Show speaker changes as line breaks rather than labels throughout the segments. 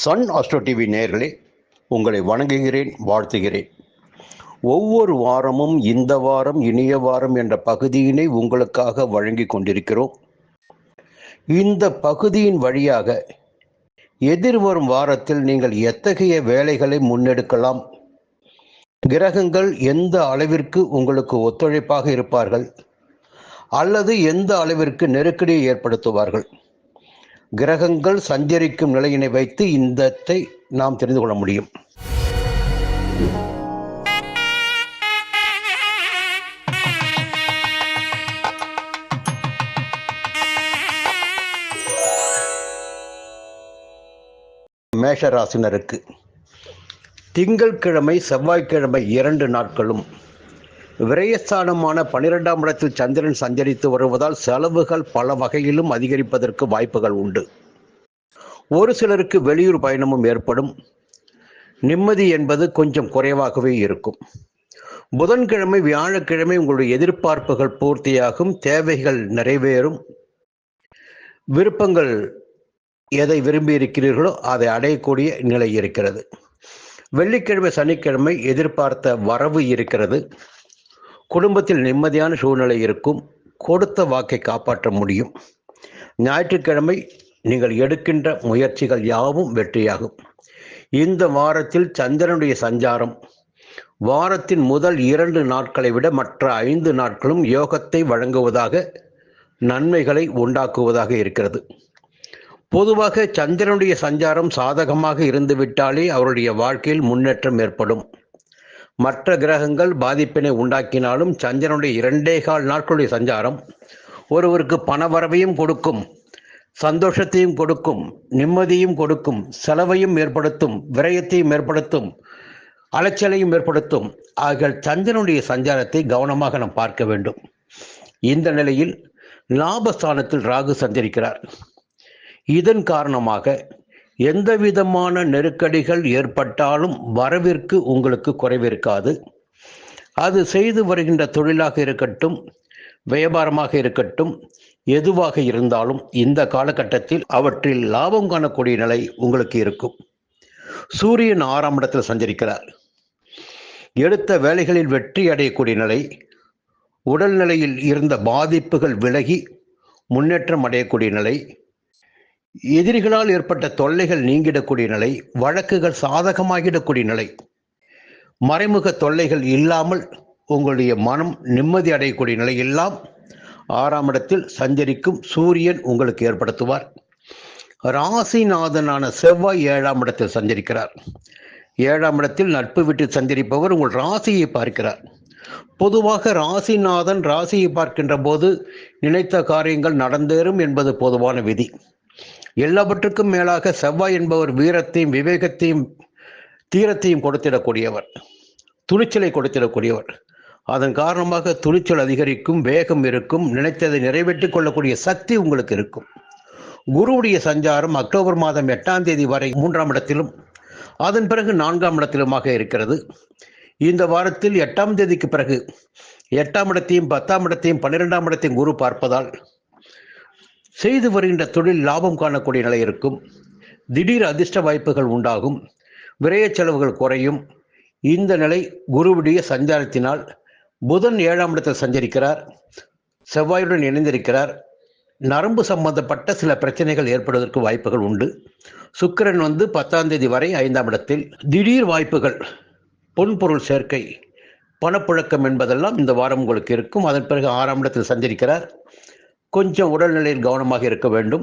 Sun astro TV நேயர்களே, உங்களை வணங்குகிறேன், வாழ்த்துகிறேன். ஒவ்வொரு வாரமும் இந்த வாரம் இனிய வாரம் என்ற பகுதியினை உங்களுக்காக வழங்கி கொண்டிருக்கிறோம். இந்த பகுதியின் வழியாக எதிர்வரும் வாரத்தில் நீங்கள் எத்தகைய வேலைகளை முன்னெடுக்கலாம், கிரகங்கள் எந்த அளவிற்கு உங்களுக்கு ஒத்துழைப்பாக இருப்பார்கள் அல்லது எந்த அளவிற்கு நெருக்கடியை ஏற்படுத்துவார்கள், கிரகங்கள் சஞ்சரிக்கும் நிலையினை வைத்து இந்தத்தை நாம் தெரிந்து கொள்ள முடியும். மேஷராசினருக்கு திங்கட்கிழமை செவ்வாய்க்கிழமை 2 நாட்களும் விரயஸ்தானமான 12ஆம் இடத்தில் சந்திரன் சஞ்சரித்து வருவதால் செலவுகள் பல வகையிலும் அதிகரிப்பதற்கு வாய்ப்புகள் உண்டு. ஒரு சிலருக்கு வெளியூர் பயணமும் ஏற்படும். நிம்மதி என்பது கொஞ்சம் குறைவாகவே இருக்கும். புதன்கிழமை வியாழக்கிழமை உங்களுடைய எதிர்பார்ப்புகள் பூர்த்தியாகும், தேவைகள் நிறைவேறும், விருப்பங்கள் எதை விரும்பி இருக்கிறீர்களோ அதை அடையக்கூடிய நிலை இருக்கிறது. வெள்ளிக்கிழமை சனிக்கிழமை எதிர்பார்த்த வரவு இருக்கிறது. குடும்பத்தில் நிம்மதியான சூழ்நிலை இருக்கும், கொடுத்த வாக்கை காப்பாற்ற முடியும். ஞாயிற்றுக்கிழமை நீங்கள் எடுக்கின்ற முயற்சிகள் யாவும் வெற்றியாகும். இந்த வாரத்தில் சந்திரனுடைய சஞ்சாரம் வாரத்தின் முதல் 2 நாட்களை விட மற்ற 5 நாட்களும் யோகத்தை வழங்குவதாக, நன்மைகளை உண்டாக்குவதாக இருக்கிறது. பொதுவாக சந்திரனுடைய சஞ்சாரம் சாதகமாக இருந்துவிட்டாலே அவருடைய வாழ்க்கையில் முன்னேற்றம் ஏற்படும். மற்ற கிரகங்கள் பாதிப்பினை உண்டாக்கினாலும் சந்திரனுடைய 2.25 நாட்களுடைய சஞ்சாரம் ஒருவருக்கு பணவரவையும் கொடுக்கும், சந்தோஷத்தையும் கொடுக்கும், நிம்மதியும் கொடுக்கும், செலவையும் ஏற்படுத்தும், விரயத்தையும் ஏற்படுத்தும், அலைச்சலையும் ஏற்படுத்தும். ஆகிய சந்திரனுடைய சஞ்சாரத்தை கவனமாக நாம் பார்க்க வேண்டும். இந்த நிலையில் லாபஸ்தானத்தில் ராகு சஞ்சரிக்கிறார். இதன் காரணமாக எந்த விதமான நெருக்கடிகள் ஏற்பட்டாலும் வரவிற்கு உங்களுக்கு குறைவிருக்காது. அது செய்து வருகின்ற தொழிலாக இருக்கட்டும், வியாபாரமாக இருக்கட்டும், எதுவாக இருந்தாலும் இந்த காலகட்டத்தில் அவற்றில் லாபம் காணக்கூடிய நிலை உங்களுக்கு இருக்கும். சூரியன் 6ஆம் இடத்தில் சஞ்சரிக்கிறார். எடுத்த வேலைகளில் வெற்றி அடையக்கூடிய நிலை, உடல்நிலையில் இருந்த பாதிப்புகள் விலகி முன்னேற்றம் அடையக்கூடிய நிலை, எதிரிகளால் ஏற்பட்ட தொல்லைகள் நீங்கிடக்கூடிய நிலை, வழக்குகள் சாதகமாகிடக்கூடிய நிலை, மறைமுக தொல்லைகள் இல்லாமல் உங்களுடைய மனம் நிம்மதி அடையக்கூடிய நிலை எல்லாம் 6ஆம் இடத்தில் சஞ்சரிக்கும் சூரியன் உங்களுக்கு ஏற்படுத்துவார். ராசிநாதனான செவ்வாய் 7ஆம் இடத்தில் சஞ்சரிக்கிறார். 7ஆம் இடத்தில் நட்பு விட்டு சஞ்சரிப்பவர் உங்கள் ராசியை பார்க்கிறார். பொதுவாக ராசிநாதன் ராசியை பார்க்கின்ற போது நினைத்த காரியங்கள் நடந்தேறும் என்பது பொதுவான விதி. எல்லாவற்றுக்கும் மேலாக செவ்வாய் என்பவர் வீரத்தையும் விவேகத்தையும் தீரத்தையும் கொடுத்திடக்கூடியவர், துணிச்சலை கொடுத்திடக்கூடியவர். அதன் காரணமாக துணிச்சல் அதிகரிக்கும், வேகம் இருக்கும், நினைத்ததை நிறைவேற்றிக் கொள்ளக்கூடிய சக்தி உங்களுக்கு இருக்கும். குருவுடைய சஞ்சாரம் அக்டோபர் மாதம் 8ஆம் தேதி வரை 3ஆம் இடத்திலும் அதன் பிறகு 4ஆம் இடத்திலுமாக இருக்கிறது. இந்த வாரத்தில் 8ஆம் தேதிக்கு பிறகு 8ஆம் இடத்தையும் 10ஆம் இடத்தையும் 12ஆம் இடத்தையும் குரு பார்ப்பதால் செய்து வருகின்ற தொழில் லாபம் காணக்கூடிய நிலை இருக்கும். திடீர் அதிர்ஷ்ட வாய்ப்புகள் உண்டாகும், விரய செலவுகள் குறையும். இந்த நிலை குருவுடைய சஞ்சாரத்தினால் புதன் 7ஆம் இடத்தில் சஞ்சரிக்கிறார், செவ்வாயுடன் இணைந்திருக்கிறார். நரம்பு சம்பந்தப்பட்ட சில பிரச்சனைகள் ஏற்படுவதற்கு வாய்ப்புகள் உண்டு. சுக்கிரன் 10ஆம் தேதி வரை 5ஆம் இடத்தில். திடீர் வாய்ப்புகள், பொன்பொருள் சேர்க்கை, பணப்புழக்கம் என்பதெல்லாம் இந்த வாரம் உங்களுக்கு இருக்கும். அதன் பிறகு 6ஆம் இடத்தில் சஞ்சரிக்கிறார். கொஞ்சம் உடல்நிலையில் கவனமாக இருக்க வேண்டும்.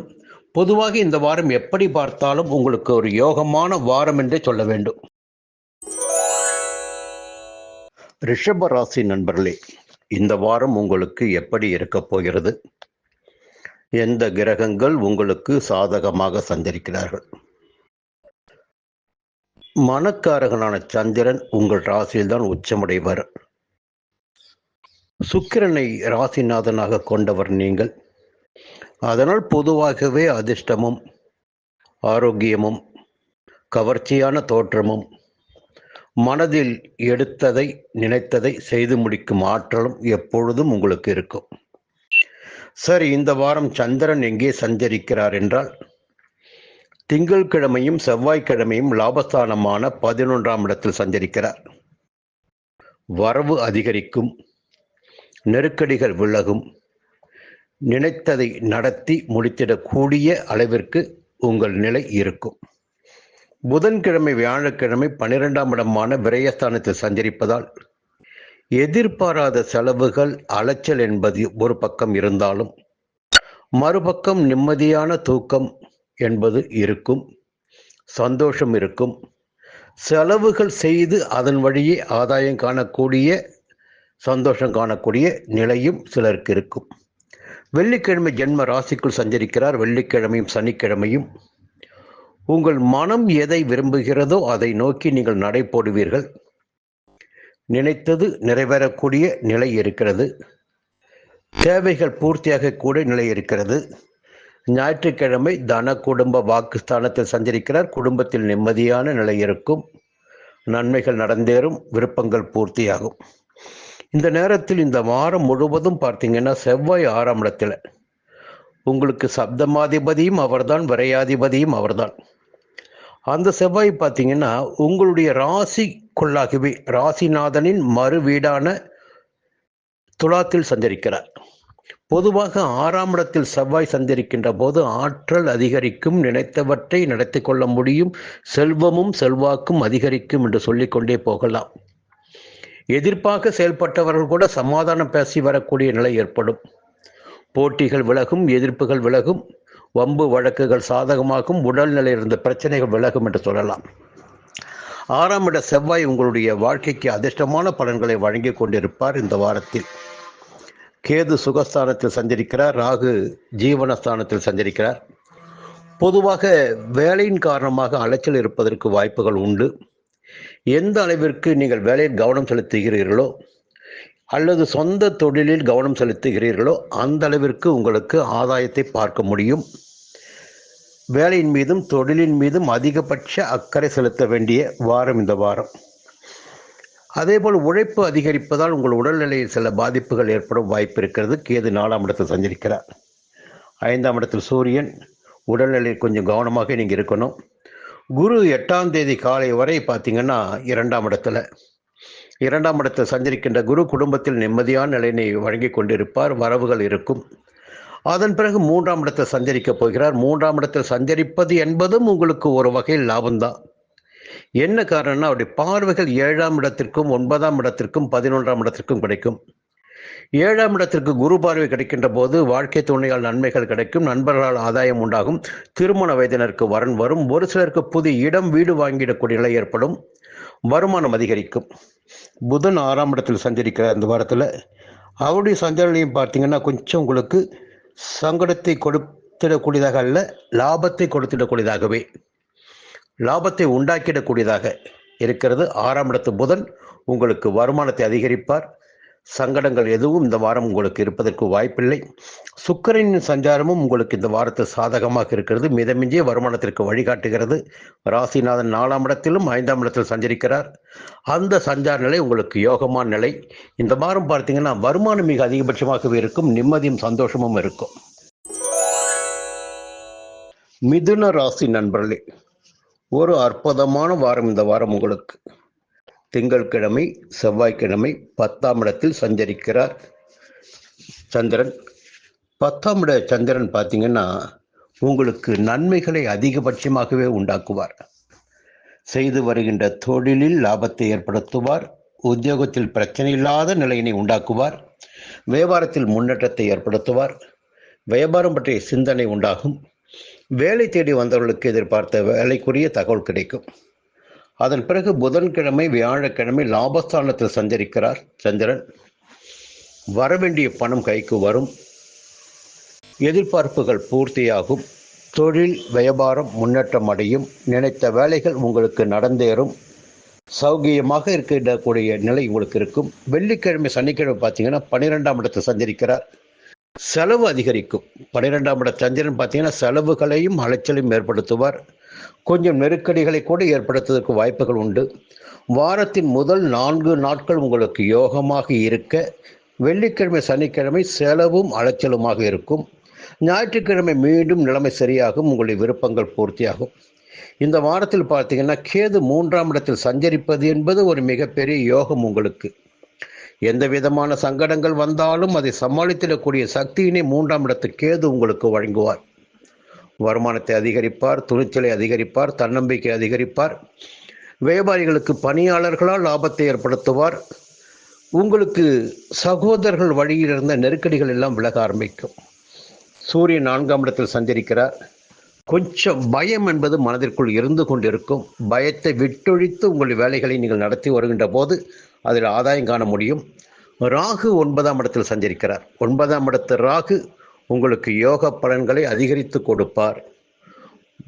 பொதுவாக இந்த வாரம் எப்படி பார்த்தாலும் உங்களுக்கு ஒரு யோகமான வாரம் என்றே சொல்ல வேண்டும். ரிஷப ராசி நண்பர்களே, இந்த வாரம் உங்களுக்கு எப்படி இருக்கப் போகிறது? எந்த கிரகங்கள் உங்களுக்கு சாதகமாக சஞ்சரிக்கிறார்கள்? மனக்காரகனான சந்திரன் உங்கள் ராசியில்தான் உச்சமடைவர். சுக்கிரனை ராசிநாதனாக கொண்டவர் நீங்கள். அதனால் பொதுவாகவே அதிர்ஷ்டமும் ஆரோக்கியமும் கவர்ச்சியான தோற்றமும் மனதில் எடுத்ததை நினைத்ததை செய்து முடிக்கும் ஆற்றலும் எப்பொழுதும் உங்களுக்கு இருக்கும். சரி, இந்த வாரம் சந்திரன் எங்கே சஞ்சரிக்கிறார் என்றால் திங்கட்கிழமையும் செவ்வாய்க்கிழமையும் லாபஸ்தானமான 11ஆம் இடத்தில் சஞ்சரிக்கிறார். வரவு அதிகரிக்கும், நெருக்கடிகள் விலகும், நினைத்ததை நடத்தி முடித்திடக்கூடிய அளவிற்கு உங்கள் நிலை இருக்கும். புதன்கிழமை வியாழக்கிழமை 12ஆம் இடமான விரயஸ்தானத்தில் சஞ்சரிப்பதால் எதிர்பாராத செலவுகள், அலைச்சல் என்பது ஒரு பக்கம் இருந்தாலும் மறுபக்கம் நிம்மதியான தூக்கம் என்பது இருக்கும், சந்தோஷம் இருக்கும். செலவுகள் செய்து அதன் வழியே ஆதாயம் காணக்கூடிய, சந்தோஷம் காணக்கூடிய நிலையும் சிலருக்கு இருக்கும். வெள்ளிக்கிழமை ஜென்ம ராசிக்குள் சஞ்சரிக்கிறார். வெள்ளிக்கிழமையும் சனிக்கிழமையும் உங்கள் மனம் எதை விரும்புகிறதோ அதை நோக்கி நீங்கள் நடை போடுவீர்கள். நினைத்தது நிறைவேறக்கூடிய நிலை இருக்கிறது. தேவைகள் பூர்த்தியாக கூட நிலை இருக்கிறது. ஞாயிற்றுக்கிழமை தன குடும்ப வாக்குஸ்தானத்தில் சஞ்சரிக்கிறார். குடும்பத்தில் நிம்மதியான நிலை இருக்கும், நன்மைகள் நடந்தேறும், விருப்பங்கள் பூர்த்தியாகும். இந்த நேரத்தில் இந்த வாரம் முழுவதும் பார்த்தீங்கன்னா செவ்வாய் 6ஆம் இடத்துல உங்களுக்கு சப்தமாதிபதியும் அவர்தான், விரையாதிபதியும் அவர்தான். அந்த செவ்வாய் பார்த்தீங்கன்னா உங்களுடைய ராசிக்குள்ளாகவே ராசிநாதனின் மறு வீடான துலாத்தில் சஞ்சரிக்கிறார். பொதுவாக 6ஆம் இடத்தில் செவ்வாய் சஞ்சரிக்கின்ற போது ஆற்றல் அதிகரிக்கும், நினைத்தவற்றை நடத்தி கொள்ள முடியும், செல்வமும் செல்வாக்கும் அதிகரிக்கும் என்று சொல்லிக்கொண்டே போகலாம். எதிர்ப்பாக செயல்பட்டவர்கள் கூட சமாதானம் பேசி வரக்கூடிய நிலை ஏற்படும். போட்டிகள் விலகும், எதிர்ப்புகள் விலகும், வம்பு வழக்குகள் சாதகமாகும், உடல்நிலை இருந்த பிரச்சனைகள் விலகும் என்று சொல்லலாம். 6ஆம் இட செவ்வாய் உங்களுடைய வாழ்க்கைக்கு அதிர்ஷ்டமான பலன்களை வழங்கி கொண்டிருப்பார். இந்த வாரத்தில் கேது சுகஸ்தானத்தில் சஞ்சரிக்கிறார். ராகு ஜீவனஸ்தானத்தில் சஞ்சரிக்கிறார். பொதுவாக வேலையின் காரணமாக அலைச்சல் இருப்பதற்கு வாய்ப்புகள் உண்டு. எந்த அளவிற்கு நீங்கள் வேலையில் கவனம் செலுத்துகிறீர்களோ அல்லது சொந்த தொழிலில் கவனம் செலுத்துகிறீர்களோ அந்த அளவிற்கு உங்களுக்கு ஆதாயத்தை பார்க்க முடியும். வேலையின் மீதும் தொழிலின் மீதும் அதிகபட்ச அக்கறை செலுத்த வேண்டிய வாரம் இந்த வாரம். அதேபோல் உழைப்பு அதிகரிப்பதால் உங்கள் உடல்நிலையில் சில பாதிப்புகள் ஏற்படும் வாய்ப்பு இருக்கிறது. கேது 4ஆம் இடத்தில் சஞ்சரிக்கிறார். 5ஆம் இடத்தில் சூரியன். உடல்நிலையில் கொஞ்சம் கவனமாக நீங்கள் இருக்கணும். குரு 8ஆம் தேதி காலை வரை பார்த்தீங்கன்னா 2ஆம் இடத்தில் சஞ்சரிக்கின்ற குரு குடும்பத்தில் நிம்மதியான நிலையினை வழங்கி கொண்டிருப்பார். வரவுகள் இருக்கும். அதன் பிறகு 3ஆம் இடத்தில் சஞ்சரிக்கப் போகிறார். 3ஆம் இடத்தில் சஞ்சரிப்பது என்பதும் உங்களுக்கு ஒரு வகையில் லாபம்தான். என்ன காரணம்னா அவருடைய பார்வைகள் 7ஆம் இடத்திற்கும் 9ஆம் இடத்திற்கும் 11ஆம் இடத்திற்கும் கிடைக்கும். 7ஆம் இடத்திற்கு குரு பார்வை கிடைக்கின்ற போது வாழ்க்கை துணையால் நன்மைகள் கிடைக்கும், நண்பர்களால் ஆதாயம் உண்டாகும், திருமண வயதினருக்கு வரன் வரும், ஒரு சிலருக்கு புதிய இடம் வீடு வாங்கிடக்கூடிய நிலை ஏற்படும், வருமானம் அதிகரிக்கும். புதன் 6ஆம் இடத்தில் சஞ்சரிக்கிற அந்த வாரத்தில் அவருடைய சஞ்சாரங்களையும் பார்த்தீங்கன்னா கொஞ்சம் உங்களுக்கு சங்கடத்தை கொடுத்திடக்கூடியதாக அல்ல, லாபத்தை கொடுத்திடக்கூடியதாகவே, லாபத்தை உண்டாக்கிடக்கூடியதாக இருக்கிறது. 6ஆம் இடத்து புதன் உங்களுக்கு வருமானத்தை அதிகரிப்பார். சங்கடங்கள் எதுவும் இந்த வாரம் உங்களுக்கு இருப்பதற்கு வாய்ப்பில்லை. சுக்கிரனின் சஞ்சாரமும் உங்களுக்கு இந்த வாரத்தில் சாதகமாக இருக்கிறது. மிதமிஞ்சிய வருமானத்திற்கு வழிகாட்டுகிறது. ராசிநாதன் 4ஆம் இடத்திலும் 5ஆம் இடத்தில் சஞ்சரிக்கிறார். அந்த சஞ்சார நிலை உங்களுக்கு யோகமான நிலை. இந்த வாரம் பார்த்தீங்கன்னா வருமானம் மிக அதிகபட்சமாகவே இருக்கும், நிம்மதியும் சந்தோஷமும் இருக்கும். மிதுன ராசி நண்பர்களே, ஒரு அற்புதமான வாரம் இந்த வாரம் உங்களுக்கு. திங்கட்கிழமை செவ்வாய்க்கிழமை 10ஆம் இடத்தில் சஞ்சரிக்கிறார் சந்திரன். 10ஆம் இட சந்திரன் பார்த்தீங்கன்னா உங்களுக்கு நன்மைகளை அதிகபட்சமாகவே உண்டாக்குவார். செய்து வருகின்ற தொழிலில் லாபத்தை ஏற்படுத்துவார். உத்தியோகத்தில் பிரச்சனை இல்லாத நிலையினை உண்டாக்குவார். வியாபாரத்தில் முன்னேற்றத்தை ஏற்படுத்துவார். வியாபாரம் பற்றிய சிந்தனை உண்டாகும். வேலை தேடி வந்தவர்களுக்கு எதிர்பார்த்த வேலைக்குரிய தகவல் கிடைக்கும். அதன் பிறகு புதன்கிழமை வியாழக்கிழமை லாபஸ்தானத்தில் சஞ்சரிக்கிறார் சந்திரன். வரவேண்டிய பணம் கைக்கு வரும். எதிர்பார்ப்புகள் பூர்த்தியாகும். தொழில் வியாபாரம் முன்னேற்றம் அடையும். நினைத்த வேலைகள் உங்களுக்கு நடந்தேறும். சௌகியமாக இருக்கக்கூடிய நிலை உங்களுக்கு இருக்கும். வெள்ளிக்கிழமை சனிக்கிழமை பார்த்தீங்கன்னா 12ஆம் இடத்தில் சஞ்சரிக்கிறார். செலவு அதிகரிக்கும். 12ஆம் இட சந்திரன் பார்த்தீங்கன்னா செலவுகளையும் அலைச்சலையும் ஏற்படுத்துவார். கொஞ்சம் நெருக்கடிகளை கூட ஏற்படுத்துவதற்கு வாய்ப்புகள் உண்டு. வாரத்தின் முதல் 4 நாட்கள் உங்களுக்கு யோகமாக இருக்க வெள்ளிக்கிழமை சனிக்கிழமை செலவும் அலைச்சலுமாக இருக்கும். ஞாயிற்றுக்கிழமை மீண்டும் நிலைமை சரியாகும், உங்களுடைய விருப்பங்கள் பூர்த்தியாகும். இந்த வாரத்தில் பார்த்தீங்கன்னா கேது 3ஆம் இடத்தில் சஞ்சரிப்பது என்பது ஒரு மிகப்பெரிய யோகம். உங்களுக்கு எந்த விதமான சங்கடங்கள் வந்தாலும் அதை சமாளித்திடக்கூடிய சக்தியினை 3ஆம் இடத்து கேது உங்களுக்கு வழங்குவார். வருமானத்தை அதிகரிப்பார், துணிச்சலை அதிகரிப்பார், தன்னம்பிக்கை அதிகரிப்பார். வியாபாரிகளுக்கு பணியாளர்களால் லாபத்தை ஏற்படுத்துவார். உங்களுக்கு சகோதரர்கள் வழியில் இருந்த நெருக்கடிகள் எல்லாம் விலக ஆரம்பிக்கும். சூரியன் 4ஆம் இடத்தில் சஞ்சரிக்கிறார். கொஞ்சம் பயம் என்பது மனதிற்குள் இருந்து கொண்டிருக்கும். பயத்தை விட்டொழித்து உங்கள் வேலைகளை நீங்கள் நடத்தி வருகின்ற போது அதில் ஆதாயம் காண முடியும். ராகு 9ஆம் இடத்தில் சஞ்சரிக்கிறார். 9ஆம் இடத்து ராகு உங்களுக்கு யோக பலன்களை அதிகரித்து கொடுப்பார்.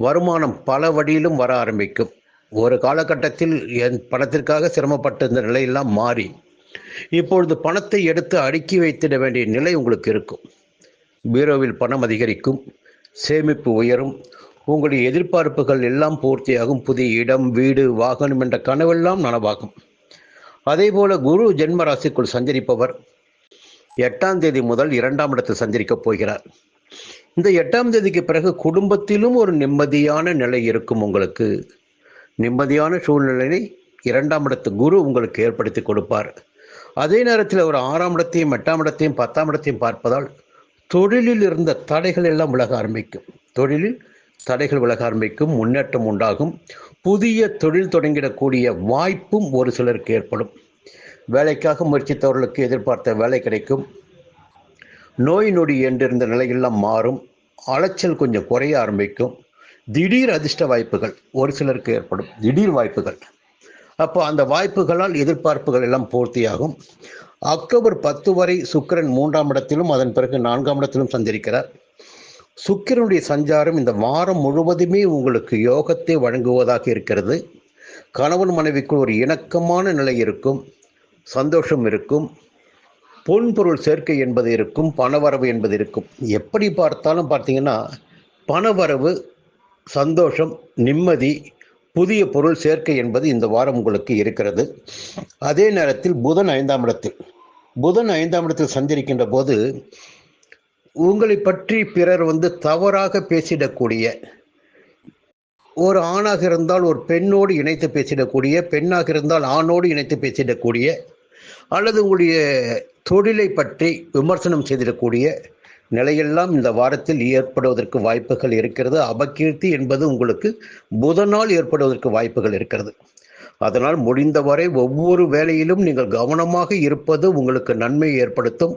வருமானம் பல வழியிலும் வர ஆரம்பிக்கும். ஒரு காலகட்டத்தில் என் பணத்திற்காக சிரமப்பட்ட இந்த நிலையெல்லாம் மாறி இப்பொழுது பணத்தை எடுத்து அடுக்கி வைத்திட வேண்டிய நிலை உங்களுக்கு இருக்கும். பீரோவில் பணம் அதிகரிக்கும், சேமிப்பு உயரும், உங்களுடைய எதிர்பார்ப்புகள் எல்லாம் பூர்த்தியாகும். புதிய இடம், வீடு, வாகனம் என்ற கனவெல்லாம் நனவாகும். அதே போல குரு ஜென்ம ராசிக்குள் சஞ்சரிப்பவர் 8ஆம் தேதி முதல் 2ஆம் இடத்தில் சஞ்சரிக்கப் போகிறார். இந்த 8ஆம் தேதிக்கு பிறகு குடும்பத்திலும் ஒரு நிம்மதியான நிலை இருக்கும். உங்களுக்கு நிம்மதியான சூழ்நிலையை 2ஆம் இடத்து குரு உங்களுக்கு ஏற்படுத்தி கொடுப்பார். அதே நேரத்தில் ஒரு 6ஆம் இடத்தையும் 8ஆம் இடத்தையும் 10ஆம் இடத்தையும் பார்ப்பதால் தொழிலில் இருந்த தடைகள் எல்லாம் விலக ஆரம்பிக்கும். தொழிலில் தடைகள் விலக ஆரம்பிக்கும், முன்னேற்றம் உண்டாகும். புதிய தொழில் தொடங்கிடக்கூடிய வாய்ப்பும் ஒரு சிலருக்கு ஏற்படும். வேலைக்காக முயற்சித்தவர்களுக்கு எதிர்பார்த்த வேலை கிடைக்கும். நோய் நொடி என்றிருந்த நிலையெல்லாம் மாறும். அலைச்சல் கொஞ்சம் குறைய ஆரம்பிக்கும். திடீர் அதிர்ஷ்ட வாய்ப்புகள் ஒரு சிலருக்கு ஏற்படும், திடீர் வாய்ப்புகள். அப்போ அந்த வாய்ப்புகளால் எதிர்பார்ப்புகள் எல்லாம் பூர்த்தியாகும். அக்டோபர் 10 வரை சுக்கிரன் 3ஆம் இடத்திலும் அதன் பிறகு 4ஆம் இடத்திலும் சஞ்சரிக்கிறார். சுக்கிரனுடைய சஞ்சாரம் இந்த வாரம் முழுவதுமே உங்களுக்கு யோகத்தை வழங்குவதாக இருக்கிறது. கணவன் மனைவிக்குள் ஒரு இணக்கமான நிலை இருக்கும், சந்தோஷம் இருக்கும், பொன்பொருள் சேர்க்கை என்பது இருக்கும், பணவரவு என்பது இருக்கும். எப்படி பார்த்தாலும் பார்த்தீங்கன்னா பணவரவு, சந்தோஷம், நிம்மதி, புதிய பொருள் சேர்க்கை என்பது இந்த வாரம் உங்களுக்கு இருக்கிறது. அதே நேரத்தில் புதன் 5ஆம் இடத்தில் சஞ்சரிக்கின்ற போது உங்களை பற்றி பிறர் தவறாக பேசிடக்கூடிய, ஒரு ஆணாக இருந்தால் ஒரு பெண்ணோடு இணைத்து பேசிடக்கூடிய, பெண்ணாக இருந்தால் ஆணோடு இணைத்து பேசிடக்கூடிய, அல்லது உங்களுடைய தொழிலை பற்றி விமர்சனம் செய்திடக்கூடிய நிலையெல்லாம் இந்த வாரத்தில் ஏற்படுவதற்கு வாய்ப்புகள் இருக்கிறது. அபகீர்த்தி என்பது உங்களுக்கு புதனால் ஏற்படுவதற்கு வாய்ப்புகள் இருக்கிறது. அதனால் முடிந்தவரை ஒவ்வொரு வேலையிலும் நீங்கள் கவனமாக இருப்பது உங்களுக்கு நன்மை ஏற்படுத்தும்.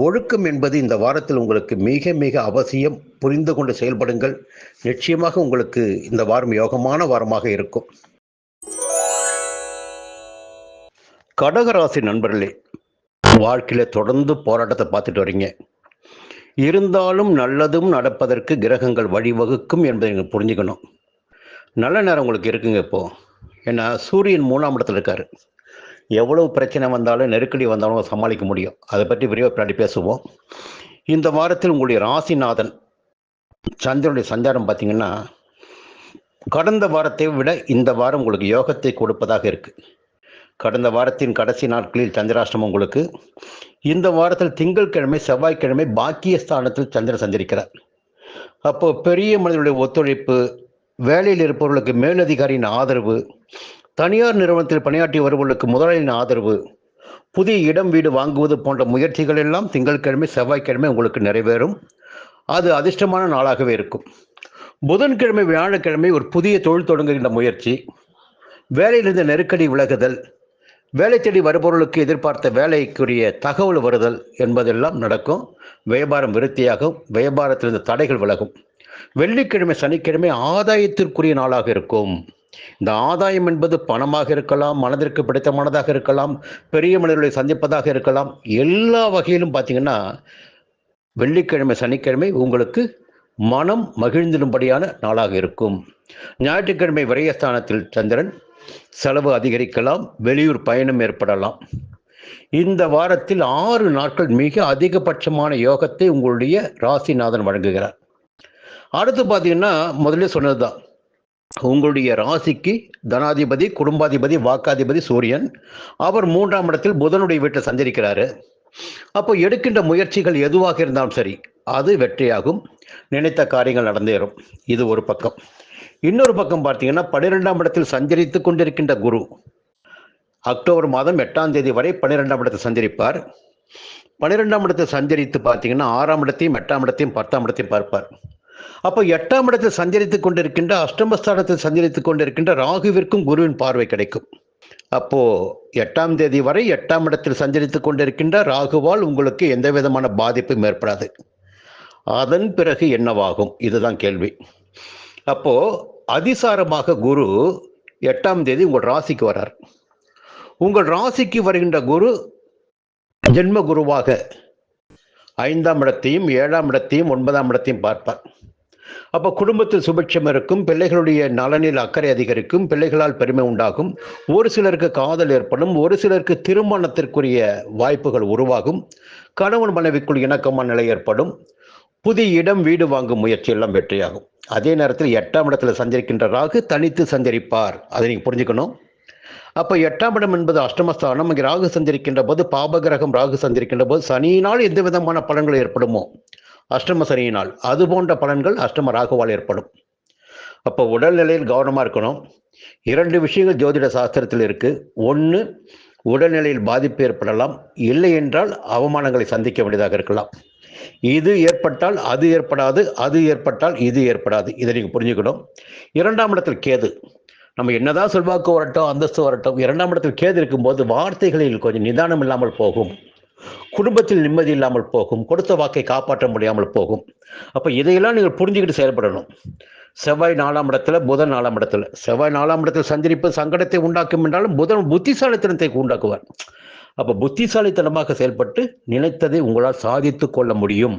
ஒழுக்கம் என்பது இந்த வாரத்தில் உங்களுக்கு மிக மிக அவசியம். புரிந்து கொண்டு செயல்படுங்கள். நிச்சயமாக உங்களுக்கு இந்த வாரம் யோகமான வாரமாக இருக்கும். கடகராசி நண்பர்களே, வாழ்க்கையில தொடர்ந்து போராட்டத்தை பார்த்துட்டு வரீங்க. இருந்தாலும் நல்லதும் நடப்பதற்கு கிரகங்கள் வழிவகுக்கும் என்பதை நீங்கள் புரிஞ்சுக்கணும். நல்ல நேரம் உங்களுக்கு இருக்குங்க. இப்போ ஏன்னா சூரியன் 3ஆம் இடத்துல இருக்காரு. எவ்வளவு பிரச்சனை வந்தாலும் நெருக்கடி வந்தாலும் சமாளிக்க முடியும். அதை பற்றி விரிவாக பின்னாடி பேசுவோம். இந்த வாரத்தில் உங்களுடைய ராசிநாதன் சந்திரனுடைய சஞ்சாரம் பார்த்தீங்கன்னா கடந்த வாரத்தை விட இந்த வாரம் உங்களுக்கு யோகத்தை கொடுப்பதாக இருக்கு. கடந்த வாரத்தின் கடைசி நாட்களில் சந்திராஷ்டமம் உங்களுக்கு. இந்த வாரத்தில் திங்கட்கிழமை, செவ்வாய்க்கிழமை பாக்கியஸ்தானத்தில் சந்திரன் சஞ்சரிக்கிறார். அப்போ பெரிய மனிதனுடைய ஒத்துழைப்பு, வேலையில் இருப்பவர்களுக்கு மேலதிகாரியின் ஆதரவு, தனியார் நிறுவனத்தில் பணியாற்றி வருபவர்களுக்கு முதலாளியின் ஆதரவு, புதிய இடம் வீடு வாங்குவது போன்ற முயற்சிகள் எல்லாம் திங்கட்கிழமை, செவ்வாய்க்கிழமை உங்களுக்கு நிறைவேறும். அது அதிர்ஷ்டமான நாளாகவே இருக்கும். புதன்கிழமை, வியாழக்கிழமை ஒரு புதிய தொழில் தொடங்குகின்ற முயற்சி, வேலையிலிருந்த நெருக்கடி விலகுதல், வேலை தேடி வருபவர்களுக்கு எதிர்பார்த்த வேலைக்குரிய தகவல் வருதல் என்பதெல்லாம் நடக்கும். வியாபாரம் விருத்தியாகும். வியாபாரத்திலிருந்து தடைகள் விலகும். வெள்ளிக்கிழமை, சனிக்கிழமை ஆதாயத்திற்குரிய நாளாக இருக்கும். இந்த ஆதாயம் என்பது பணமாக இருக்கலாம், மனதிற்கு பிடித்தமானதாக இருக்கலாம், பெரிய மனிதர்களை சந்திப்பதாக இருக்கலாம். எல்லா வகையிலும் பார்த்தீங்கன்னா வெள்ளிக்கிழமை, சனிக்கிழமை உங்களுக்கு மனம் மகிழ்ந்திடும்படியான நாளாக இருக்கும். ஞாயிற்றுக்கிழமை விரயஸ்தானத்தில் சந்திரன், செலவு அதிகரிக்கலாம், வெளியூர் பயணம் ஏற்படலாம். இந்த வாரத்தில் 6 நாட்கள் மிக அதிகபட்சமான யோகத்தை உங்களுடைய ராசிநாதன் வழங்குகிறார். அடுத்து பார்த்தீங்கன்னா முதல்ல சொன்னதுதான், உங்களுடைய ராசிக்கு தனாதிபதி, குடும்பாதிபதி, வாக்காதிபதி சூரியன். அவர் 3ஆம் இடத்தில் புதனுடைய வீட்டில் சஞ்சரிக்கிறாரு. அப்போ எடுக்கின்ற முயற்சிகள் எதுவாக இருந்தாலும் சரி, அது வெற்றியாகும், நினைத்த காரியங்கள் நடந்தேறும். இது ஒரு பக்கம். இன்னொரு பக்கம் பார்த்தீங்கன்னா 12ஆம் இடத்தில் சஞ்சரித்து கொண்டிருக்கின்ற குரு அக்டோபர் மாதம் 8ஆம் தேதி வரை 12ஆம் இடத்தை சஞ்சரிப்பார். 12ஆம் இடத்தை சஞ்சரித்து பார்த்தீங்கன்னா 6ஆம் இடத்தையும் 8ஆம் இடத்தையும் 10ஆம் இடத்தையும் பார்ப்பார். அப்போ 8ஆம் இடத்தில் சஞ்சரித்துக் கொண்டிருக்கின்ற அஷ்டமஸ்தானத்தில் சஞ்சரித்துக் கொண்டிருக்கின்ற ராகுவிற்கும் குருவின் பார்வை கிடைக்கும். அப்போ 8ஆம் தேதி வரை 8ஆம் இடத்தில் சஞ்சரித்துக் கொண்டிருக்கின்ற ராகுவால் உங்களுக்கு எந்த விதமான பாதிப்பும் ஏற்படாது. அதன் பிறகு என்னவாகும், இதுதான் கேள்வி. அப்போ அதிசாரமாக குரு 8ஆம் தேதி உங்கள் ராசிக்கு வரார். உங்கள் ராசிக்கு வருகின்ற குரு ஜென்ம குருவாக 5ஆம் இடத்தையும் 7ஆம் இடத்தையும் 9ஆம் இடத்தையும் பார்ப்பார். அப்போ குடும்பத்தில் சுபிட்சம் இருக்கும், பிள்ளைகளுடைய நலனில் அக்கறை அதிகரிக்கும், பிள்ளைகளால் பெருமை உண்டாகும், ஒரு சிலருக்கு காதல் ஏற்படும், ஒரு சிலருக்கு திருமணத்திற்குரிய வாய்ப்புகள் உருவாகும், கணவன் மனைவிக்குள் இணக்கமான நிலை ஏற்படும், புதிய இடம் வீடு வாங்கும் முயற்சி எல்லாம் வெற்றியாகும். அதே நேரத்தில் 8ஆம் இடத்துல சஞ்சரிக்கின்ற ராகு தனித்து சஞ்சரிப்பார், அதை நீங்கள் புரிஞ்சுக்கணும். அப்போ 8ஆம் இடம் என்பது அஷ்டமஸ்தானம். இங்கே ராகு சஞ்சரிக்கின்ற போது, பாபகிரகம் ராகு சஞ்சரிக்கின்ற போது சனியினால் எந்த விதமான பலன்கள் ஏற்படுமோ அஷ்டம சனியினால், அது போன்ற பலன்கள் அஷ்டம ராகுவால் ஏற்படும். அப்போ உடல்நிலையில் கவனமாக இருக்கணும். 2 விஷயங்கள் ஜோதிட சாஸ்திரத்தில் இருக்கு. ஒன்று, உடல்நிலையில் பாதிப்பு ஏற்படலாம், இல்லை என்றால் அவமானங்களை சந்திக்க வேண்டியதாக இருக்கலாம். இது ஏற்பட்டால் அது ஏற்படாது, அது ஏற்பட்டால் இது ஏற்படாது, இதை நீங்கள் புரிஞ்சுக்கணும். 2ஆம் இடத்தில் கேது. நம்ம என்னதான் செல்வாக்கு வரட்டும், அந்தஸ்து வரட்டும், 2ஆம் இடத்தில் கேது இருக்கும்போது வார்த்தைகளில் கொஞ்சம் நிதானம் இல்லாமல் போகும், குடும்பத்தில் நிம்மதி இல்லாமல் போகும், கொடுத்த வாக்கை காப்பாற்ற முடியாமல் போகும். அப்போ இதையெல்லாம் நீங்கள் புரிஞ்சுக்கிட்டு செயல்படணும். செவ்வாய் 4ஆம் இடத்துல, புதன் 4ஆம் இடத்துல. செவ்வாய் 4ஆம் இடத்தில் சஞ்சரிப்பு சங்கடத்தை உண்டாக்கும் என்றாலும் புதன் புத்திசாலித்தனத்தை உண்டாக்குவார். அப்போ புத்திசாலித்தனமாக செயல்பட்டு நினைத்ததை உங்களால் சாதித்துக் கொள்ள முடியும்,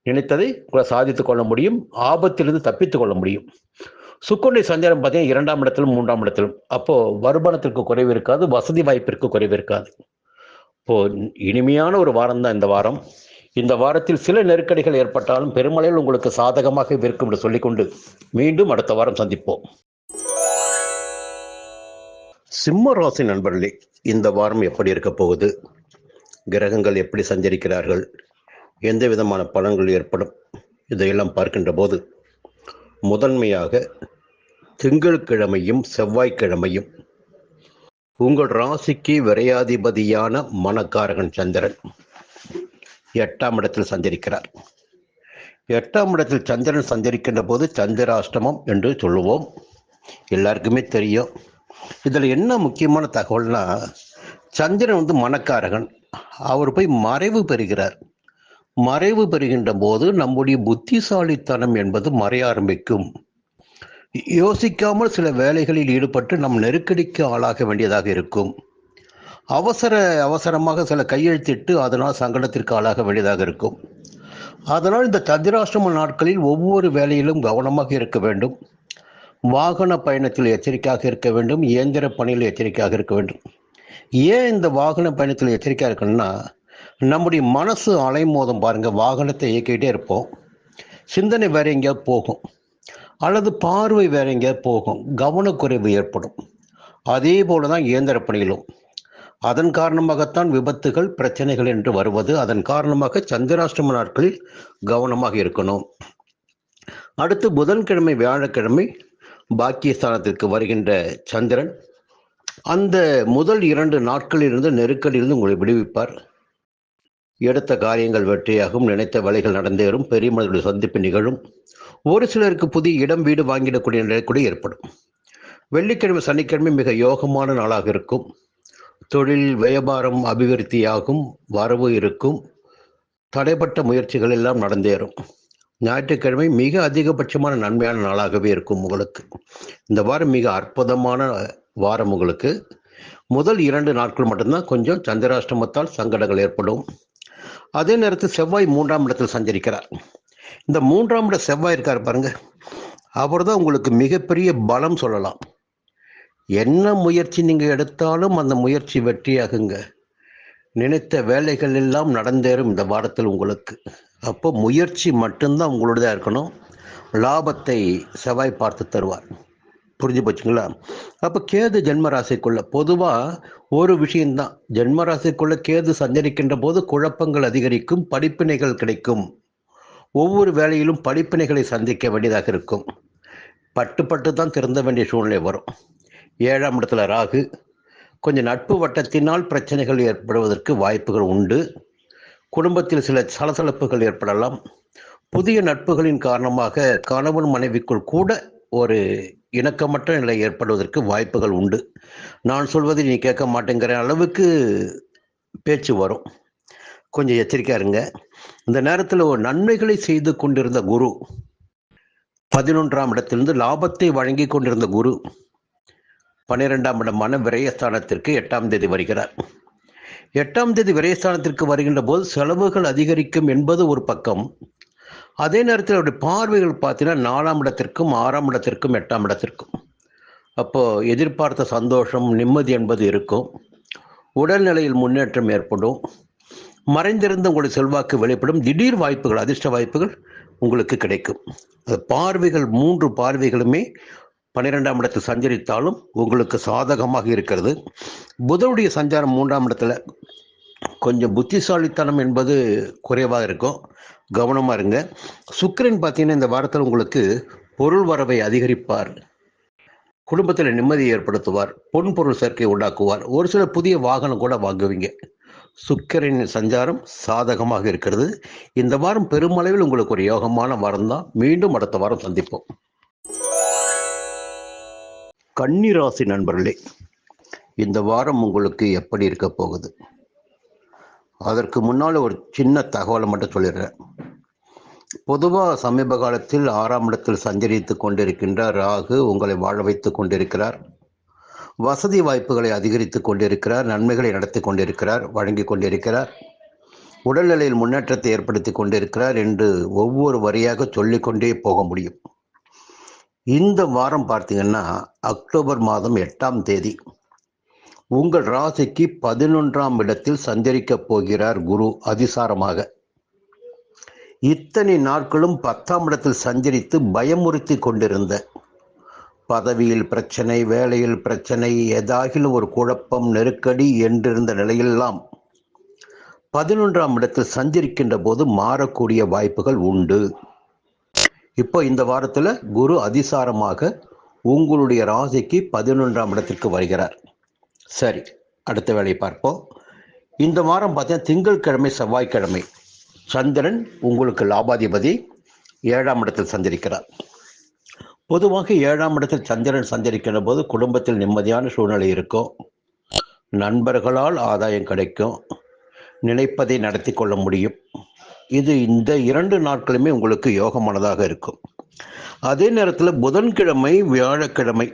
நினைத்ததை உங்களால் சாதித்துக் கொள்ள முடியும், ஆபத்திலிருந்து தப்பித்துக் கொள்ள முடியும். சுக்கிரனுடைய சஞ்சாரம் பார்த்தீங்கன்னா 2ஆம் இடத்திலும் 3ஆம் இடத்திலும். அப்போ வருமானத்திற்கு குறைவு இருக்காது, வசதி வாய்ப்பிற்கு குறைவு இருக்காது. இப்போ இனிமையான ஒரு வாரம் தான் இந்த வாரம். இந்த வாரத்தில் சில நெருக்கடிகள் ஏற்பட்டாலும் பெருமளவில் உங்களுக்கு சாதகமாக இருக்கும் என்று சொல்லிக்கொண்டு மீண்டும் அடுத்த வாரம் சந்திப்போம். சிம்ம ராசி நண்பர்களே, இந்த வாரம் எப்படி இருக்க போகுது, கிரகங்கள் எப்படி சஞ்சரிக்கிறார்கள், எந்த விதமான பலன்கள் ஏற்படும், இதையெல்லாம் பார்க்கின்ற போது முதன்மையாக திங்கட்கிழமையும் செவ்வாய்க்கிழமையும் உங்கள் ராசிக்கு விரையாதிபதியான மனக்காரகன் சந்திரன் 8ஆம் இடத்தில் சஞ்சரிக்கிறார். 8ஆம் இடத்தில் சந்திரன் சஞ்சரிக்கின்ற போது சந்திராஷ்டமம் என்று சொல்லுவோம், எல்லாருக்குமே தெரியும். இதில் என்ன முக்கியமான தகவல்னா, சந்திரன் மனக்காரகன், அவர் போய் மறைவு பெறுகிறார். மறைவு பெறுகின்ற போது நம்முடைய புத்திசாலித்தனம் என்பது மறைய ஆரம்பிக்கும். யோசிக்காமல் சில வேலைகளில் ஈடுபட்டு நம் நெருக்கடிக்கு ஆளாக வேண்டியதாக இருக்கும். அவசரமாக சில கையெழுத்திட்டு அதனால் சங்கடத்திற்கு ஆளாக வேண்டியதாக இருக்கும். அதனால் இந்த சந்திராஷ்டம நாட்களில் ஒவ்வொரு வேலையிலும் கவனமாக இருக்க வேண்டும். வாகன பயணத்தில் எச்சரிக்கையாக இருக்க வேண்டும், இயந்திர பணியில் எச்சரிக்கையாக இருக்க வேண்டும். ஏன் இந்த வாகன பயணத்தில் எச்சரிக்கையாக இருக்கணும்னா, நம்முடைய மனசு அலைமோதும் பாருங்க. வாகனத்தை இயக்கிட்டே இருப்போம், சிந்தனை வேற எங்கேயாவது போகும், அல்லது பார்வை வேற எங்கேயாவது போகும், கவனக்குறைவு ஏற்படும். அதே போலதான் இயந்திர பணியிலும். அதன் காரணமாகத்தான் விபத்துகள் பிரச்சனைகள் என்று வருவது. அதன் காரணமாக சந்திராஷ்டம நாட்களில் கவனமாக இருக்கணும். அடுத்து புதன்கிழமை வியாழக்கிழமை பாக்கியஸ்தானத்திற்கு வருகின்ற சந்திரன் அந்த முதல் 2 நாட்களிலிருந்து நெருக்கடியிலிருந்து உங்களை விடுவிப்பார். எடுத்த காரியங்கள் வெற்றியாகும், நினைத்த வேலைகள் நடந்தேறும், பெரிய மனிதர்களுடைய சந்திப்பு நிகழும். ஒரு சிலருக்கு புதிய இடம் வீடு வாங்கிடக்கூடிய நிலை கூட ஏற்படும். வெள்ளிக்கிழமை சனிக்கிழமை மிக யோகமான நாளாக இருக்கும். தொழில் வியாபாரம் அபிவிருத்தியாகும், வரவு இருக்கும், தடைப்பட்ட முயற்சிகள் எல்லாம் நடந்தேறும். ஞாயிற்றுக்கிழமை மிக அதிகபட்சமான நன்மையான நாளாகவே இருக்கும் உங்களுக்கு. இந்த வாரம் மிக அற்புதமான வாரம் உங்களுக்கு. முதல் 2 நாட்கள் மட்டும்தான் கொஞ்சம் சந்திராஷ்டமத்தால் சங்கடங்கள் ஏற்படும். அதே நேரத்தில் செவ்வாய் 3ஆம் இடத்தில் சஞ்சரிக்கிறார். இந்த 3ஆம் இட செவ்வாய் இருக்கார் பாருங்க, அவர் தான் உங்களுக்கு மிகப்பெரிய பலம் சொல்லலாம். என்ன முயற்சி நீங்க எடுத்தாலும் அந்த முயற்சி வெற்றியாகுங்க. நினைத்த வேலைகள் எல்லாம் நடந்தேறும் இந்த வாரத்தில் உங்களுக்கு. அப்போ முயற்சி மட்டும்தான் உங்களோடதான் இருக்கணும். லாபத்தை செவ்வாய் பார்த்து தருவார். புரிஞ்சு போச்சுங்களா? அப்போ கேது ஜென்மராசிக்குள்ள பொதுவாக ஒரு விஷயம்தான், ஜென்மராசிக்குள்ள கேது சஞ்சரிக்கின்ற போது குழப்பங்கள் அதிகரிக்கும், படிப்பினைகள் கிடைக்கும். ஒவ்வொரு வேலையிலும் படிப்பினைகளை சந்திக்க வேண்டியதாக இருக்கும். பட்டு தான் திருந்த வேண்டிய சூழ்நிலை வரும். 7ஆம் இடத்துல ராகு, கொஞ்சம் நட்பு வட்டத்தினால் பிரச்சனைகள் ஏற்படுவதற்கு வாய்ப்புகள் உண்டு. குடும்பத்தில் சில சலசலப்புகள் ஏற்படலாம். புதிய நட்புகளின் காரணமாக கணவன் மனைவிக்குள் கூட ஒரு இணக்கமற்ற நிலை ஏற்படுவதற்கு வாய்ப்புகள் உண்டு. நான் சொல்வதை நீ கேட்க மாட்டேங்கிற அளவுக்கு பேச்சு வரும். கொஞ்சம் எச்சரிக்கையா இருங்க. இந்த நேரத்தில் ஒரு நன்மைகளை செய்து கொண்டிருந்த குரு, 11ஆம் இடத்திலிருந்து லாபத்தை வழங்கி கொண்டிருந்த குரு 12ஆம் இடமான விரயஸ்தானத்திற்கு 8ஆம் தேதி வருகிறார். 8ஆம் தேதி விரயஸ்தானத்திற்கு வருகின்ற போது செலவுகள் அதிகரிக்கும் என்பது ஒரு பக்கம். அதே நேரத்தில் அவருடைய பார்வைகள் பார்த்தீங்கன்னா 4ஆம் இடத்திற்கும் 6ஆம் இடத்திற்கும் 8ஆம் இடத்திற்கும். அப்போ எதிர்பார்த்த சந்தோஷம், நிம்மதி என்பது இருக்கும். உடல்நிலையில் முன்னேற்றம் ஏற்படும். மறைந்திருந்த உங்களுடைய செல்வாக்கு வெளிப்படும். திடீர் வாய்ப்புகள், அதிர்ஷ்ட வாய்ப்புகள் உங்களுக்கு கிடைக்கும். பார்வைகள், 3 பார்வைகளுமே 12ஆம் இடத்தில் சஞ்சரித்தாலும் உங்களுக்கு சாதகமாக இருக்கிறது. புதனுடைய சஞ்சாரம் 3ஆம் இடத்துல கொஞ்சம் புத்திசாலித்தனம் என்பது குறைவாக இருக்கும். கவனமாக இருங்க. சுக்கிரன் பார்த்தீங்கன்னா இந்த வாரத்தில் உங்களுக்கு பொருள் வரவை அதிகரிப்பார். குடும்பத்தில் நிம்மதியை ஏற்படுத்துவார். பொன் பொருள் சேர்க்கை உண்டாக்குவார். ஒரு சில புதிய வாகனம் கூட வாங்குவீங்க. சுக்கிரன் சஞ்சாரம் சாதகமாக இருக்கிறது. இந்த வாரம் பெருமளவில் உங்களுக்கு ஒரு யோகமான வாரம் தான். மீண்டும் அடுத்த வாரம் சந்திப்போம். கன்னி ராசி நண்பர்களே, இந்த வாரம் உங்களுக்கு எப்படி இருக்க போகுது? அதற்கு முன்னால் ஒரு சின்ன தகவலை மட்டும் சொல்லிடுறேன். பொதுவாக சமீப காலத்தில் 6ஆம் இடத்தில் சஞ்சரித்து கொண்டிருக்கின்ற ராகு உங்களை வாழ வைத்து கொண்டிருக்கிறார். வசதி வாய்ப்புகளை அதிகரித்து கொண்டிருக்கிறார். நன்மைகளை நடத்தி கொண்டிருக்கிறார், வழங்கி கொண்டிருக்கிறார். உடல்நிலையில் முன்னேற்றத்தை ஏற்படுத்தி கொண்டிருக்கிறார் என்று ஒவ்வொரு வரியாக சொல்லிக்கொண்டே போக முடியும். இந்த வாரம் பார்த்தீங்கன்னா அக்டோபர் மாதம் 8ஆம் தேதி உங்கள் ராசிக்கு 11ஆம் இடத்தில் சஞ்சரிக்கப் போகிறார் குரு அதிசாரமாக. இத்தனை நாட்களும் 10ஆம் இடத்தில் சஞ்சரித்து பயமுறுத்தி கொண்டிருந்த, பதவியில் பிரச்சனை, வேலையில் பிரச்சனை, ஏதாகிலும் ஒரு குழப்பம், நெருக்கடி என்றிருந்த நிலையெல்லாம் 11ஆம் இடத்தில் சஞ்சரிக்கின்ற போது மாறக்கூடிய வாய்ப்புகள் உண்டு. இப்போ இந்த வாரத்தில் குரு அதிசாரமாக உங்களுடைய ராசிக்கு 11ஆம் இடத்திற்கு வருகிறார். சரி, அடுத்த வேலையை பார்ப்போம். இந்த வாரம் பார்த்தீங்கன்னா திங்கட்கிழமை, செவ்வாய்க்கிழமை சந்திரன் உங்களுக்கு லாபாதிபதி 7ஆம் இடத்தில் சஞ்சரிக்கிறார். பொதுவாக 7ஆம் இடத்தில் சந்திரன் சஞ்சரிக்கின்ற போது குடும்பத்தில் நிம்மதியான சூழ்நிலை இருக்கும். நண்பர்களால் ஆதாயம் கிடைக்கும். நினைப்பதை நடத்தி கொள்ள முடியும். இது இந்த 2 நாட்களுமே உங்களுக்கு யோகமானதாக இருக்கும். அதே நேரத்தில் புதன்கிழமை, வியாழக்கிழமை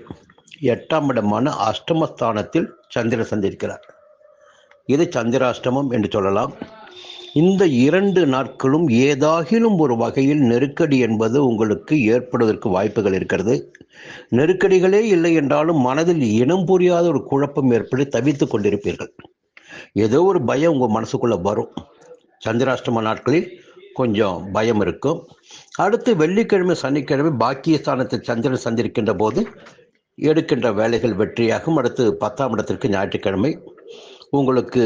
8ஆம் இடமான அஷ்டமஸ்தானத்தில் சந்திரன் சந்திருக்கிறார். இது சந்திராஷ்டமம் என்று சொல்லலாம். இந்த 2 நாட்களும் ஏதாகிலும் ஒரு வகையில் நெருக்கடி என்பது உங்களுக்கு ஏற்படுவதற்கு வாய்ப்புகள் இருக்கிறது. நெருக்கடிகளே இல்லை என்றாலும் மனதில் இனம் புரியாத ஒரு குழப்பம் ஏற்பட்டு தவித்துக் கொண்டிருப்பீர்கள். ஏதோ ஒரு பயம் உங்கள் மனசுக்குள்ள வரும். சந்திராஷ்டம நாட்களில் கொஞ்சம் பயம் இருக்கும். அடுத்து வெள்ளிக்கிழமை, சனிக்கிழமை பாக்கியஸ்தானத்தில் சந்திரன் சந்திருக்கின்ற போது எடுக்கின்ற வேலைகள் வெற்றியாகும். அடுத்து 10ஆம் இடத்திற்கு ஞாயிற்றுக்கிழமை உங்களுக்கு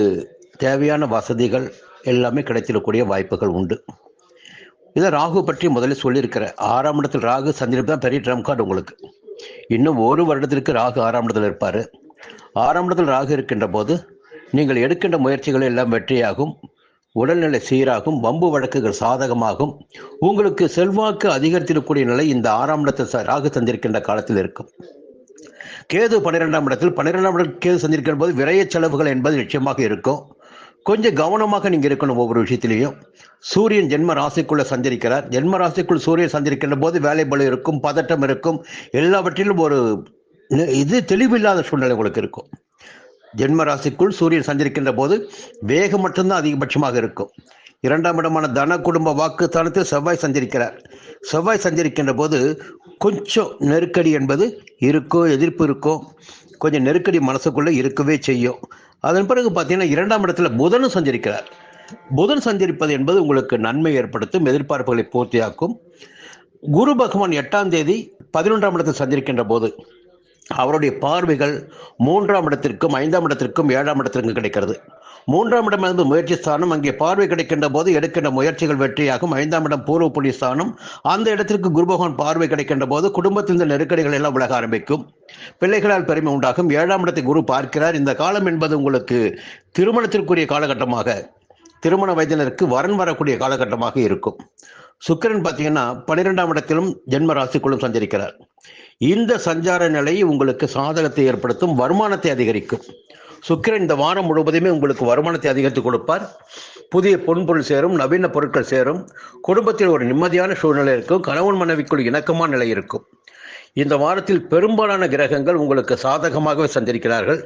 தேவையான வசதிகள் எல்லாமே கிடைத்திடக்கூடிய வாய்ப்புகள் உண்டு. இதை ராகு பற்றி முதல்ல சொல்லியிருக்கிறேன். 6ஆம் இடத்தில் ராகு சந்திரன் தான் பெரிய ட்ரம் கார்டு உங்களுக்கு. இன்னும் ஒரு வருடத்திற்கு ராகு 6ஆம் இடத்தில் இருப்பார். 6ஆம் இடத்தில் ராகு இருக்கின்ற போது நீங்கள் எடுக்கின்ற முயற்சிகள் எல்லாம் வெற்றியாகும். உடல்நிலை சீராகும். வம்பு வழக்குகள் சாதகமாகும். உங்களுக்கு செல்வாக்கு அதிகரித்திடக்கூடிய நிலை இந்த 6ஆம் இடத்தில் ராகு சந்திருக்கின்ற காலத்தில் இருக்கும். கேது 12ஆம் இடத்தில் 12ஆம் இடத்தில் கேது சந்திருக்கிற போது விரைய செலவுகள் என்பது நிச்சயமாக இருக்கும். கொஞ்சம் கவனமாக நீங்கள் இருக்கணும் ஒவ்வொரு விஷயத்திலையும். சூரியன் ஜென்ம ராசிக்குள்ள சஞ்சரிக்கிறார். ஜென்ம ராசிக்குள் சூரியன் சஞ்சரிக்கின்ற போது வேலை பளு இருக்கும், பதட்டம் இருக்கும், எல்லாவற்றிலும் ஒரு தெளிவில்லாத சூழ்நிலை உங்களுக்கு இருக்கும். ஜென்ம ராசிக்குள் சூரியன் சஞ்சரிக்கின்ற போது வேகம் மட்டும்தான் அதிகபட்சமாக இருக்கும். 2ஆம் இடமான தன குடும்ப வாக்கு ஸ்தானத்தில் செவ்வாய் சஞ்சரிக்கிறார். செவ்வாய் சஞ்சரிக்கின்ற போது கொஞ்சம் நெருக்கடி என்பது இருக்கும், எதிர்ப்பு இருக்கும், கொஞ்சம் நெருக்கடி மனசுக்குள்ளே இருக்கவே செய்யும். அதன் பிறகு பார்த்தீங்கன்னா 2ஆம் இடத்துல புதனும் சஞ்சரிக்கிறார். புதன் சஞ்சரிப்பது என்பது உங்களுக்கு நன்மை ஏற்படுத்தும், எதிர்பார்ப்புகளை பூர்த்தியாக்கும். குரு பகவான் 8ஆம் தேதி 11ஆம் இடத்தில் சஞ்சரிக்கின்ற போது அவருடைய பார்வைகள் 3ஆம் இடத்திற்கும் 5ஆம் இடத்திற்கும் 7ஆம் இடத்திற்கும் கிடைக்கிறது. மூன்றாம் இடம் என்பது முயற்சி ஸ்தானம். அங்கே பார்வை கிடைக்கின்ற போது எடுக்கின்ற முயற்சிகள் வெற்றியாகும். ஐந்தாம் இடம் பூர்வ புண்ணிய ஸ்தானம். அந்த இடத்திற்கு குரு பகவான் பார்வை கிடைக்கின்ற போது குடும்பத்தில் இந்த நெருக்கடிகள் எல்லாம் விலக ஆரம்பிக்கும். பிள்ளைகளால் பெருமை உண்டாகும். ஏழாம் இடத்தை குரு பார்க்கிறார். இந்த காலம் என்பது உங்களுக்கு திருமணத்திற்குரிய காலகட்டமாக, திருமண வயதினருக்கு வரன் வரக்கூடிய காலகட்டமாக இருக்கும். சுக்கிரன் பார்த்தீங்கன்னா 12ஆம் இடத்திலும் ஜென்ம ராசிக்குள்ளும் சஞ்சரிக்கிறார். இந்த சஞ்சார நிலை உங்களுக்கு சாதகத்தை ஏற்படுத்தும், வருமானத்தை அதிகரிக்கும். சுக்கிரன் இந்த வாரம் முழுவதுமே உங்களுக்கு வருமானத்தை அதிகரித்து கொடுப்பார். புதிய பொன்பொருள் சேரும், நவீன பொருட்கள் சேரும், குடும்பத்தில் ஒரு நிம்மதியான சூழ்நிலை இருக்கும், கணவன் மனைவிக்குள் இணக்கமான நிலை இருக்கும். இந்த வாரத்தில் பெரும்பாலான கிரகங்கள் உங்களுக்கு சாதகமாகவே சஞ்சரிக்கிறார்கள்.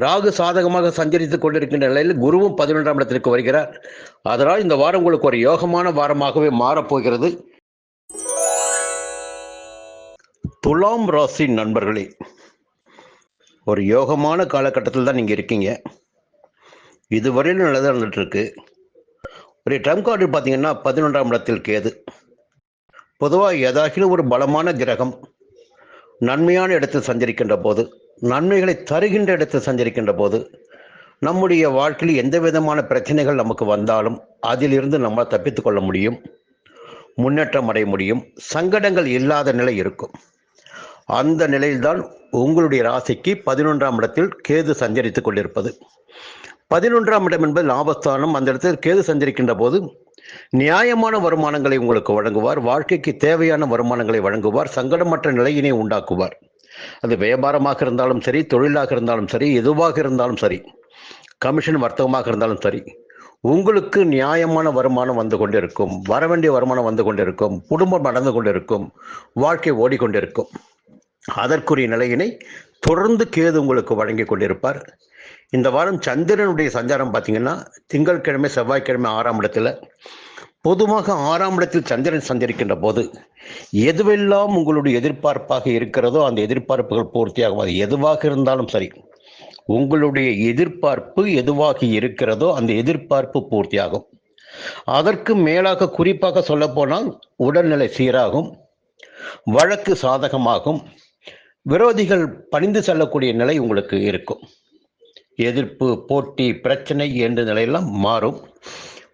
ராகு சாதகமாக சஞ்சரித்துக் கொண்டிருக்கின்ற நிலையில் குருவும் 11ஆம் இடத்திற்கு வருகிறார். அதனால் இந்த வாரம் உங்களுக்கு ஒரு யோகமான வாரமாகவே மாறப்போகிறது. துலாம் ராசி நண்பர்களே, ஒரு யோகமான காலகட்டத்தில் தான் நீங்கள் இருக்கீங்க. இதுவரையிலும் நல்லதாக இருந்துட்டு இருக்கு. ஒரு ட்ரம் கார்டு பார்த்தீங்கன்னா 11ஆம் இடத்தில் கேது. பொதுவாக ஏதாகிலும் ஒரு பலமான கிரகம் நன்மையான இடத்தில் சஞ்சரிக்கின்ற போது, நன்மைகளை தருகின்ற இடத்தில் சஞ்சரிக்கின்ற போது, நம்முடைய வாழ்க்கையில் எந்த விதமான பிரச்சனைகள் நமக்கு வந்தாலும் அதிலிருந்து நம்ம தப்பித்து கொள்ள முடியும், முன்னேற்றம் அடைய முடியும், சங்கடங்கள் இல்லாத நிலை இருக்கும். அந்த நிலையில்தான் உங்களுடைய ராசிக்கு 11ஆம் இடத்தில் கேது சஞ்சரித்துக் கொண்டிருப்பது. 11ஆம் இடம் என்பது லாபஸ்தானம். அந்த இடத்தில் கேது சஞ்சரிக்கின்ற போது நியாயமான வருமானங்களை உங்களுக்கு வழங்குவார், வாழ்க்கைக்கு தேவையான வருமானங்களை வழங்குவார், சங்கடமற்ற நிலையினை உண்டாக்குவார். அது வியாபாரமாக இருந்தாலும் சரி, தொழிலாக இருந்தாலும் சரி, எதுவாக இருந்தாலும் சரி, கமிஷன் வர்த்தகமாக இருந்தாலும் சரி, உங்களுக்கு நியாயமான வருமானம் வந்து கொண்டிருக்கும், வரவேண்டிய வருமானம் வந்து கொண்டிருக்கும், குடும்பம் நடந்து கொண்டிருக்கும், வாழ்க்கை ஓடிக்கொண்டிருக்கும். அதற்குரிய நிலையினை தொடர்ந்து கேது உங்களுக்கு வழங்கி கொண்டிருப்பார். இந்த வாரம் சந்திரனுடைய சஞ்சாரம் பார்த்தீங்கன்னா திங்கட்கிழமை செவ்வாய்க்கிழமை 6ஆம் இடத்துல. பொதுவாக 6ஆம் இடத்தில் சந்திரன் சஞ்சரிக்கின்ற போது எதுவெல்லாம் உங்களுடைய எதிர்பார்ப்பாக இருக்கிறதோ அந்த எதிர்பார்ப்புகள் பூர்த்தியாகும். அது எதுவாக இருந்தாலும் சரி, உங்களுடைய எதிர்பார்ப்பு எதுவாக இருக்கிறதோ அந்த எதிர்பார்ப்பு பூர்த்தியாகும். அதற்கு மேலாக குறிப்பாக சொல்ல போனால் உடல்நிலை சீராகும், வழக்கு சாதகமாகும், விரோதிகள் பணிந்து செல்லக்கூடிய நிலை உங்களுக்கு இருக்கும். எதிர்ப்பு, போட்டி, பிரச்சனை என்ற நிலையெல்லாம் மாறும்.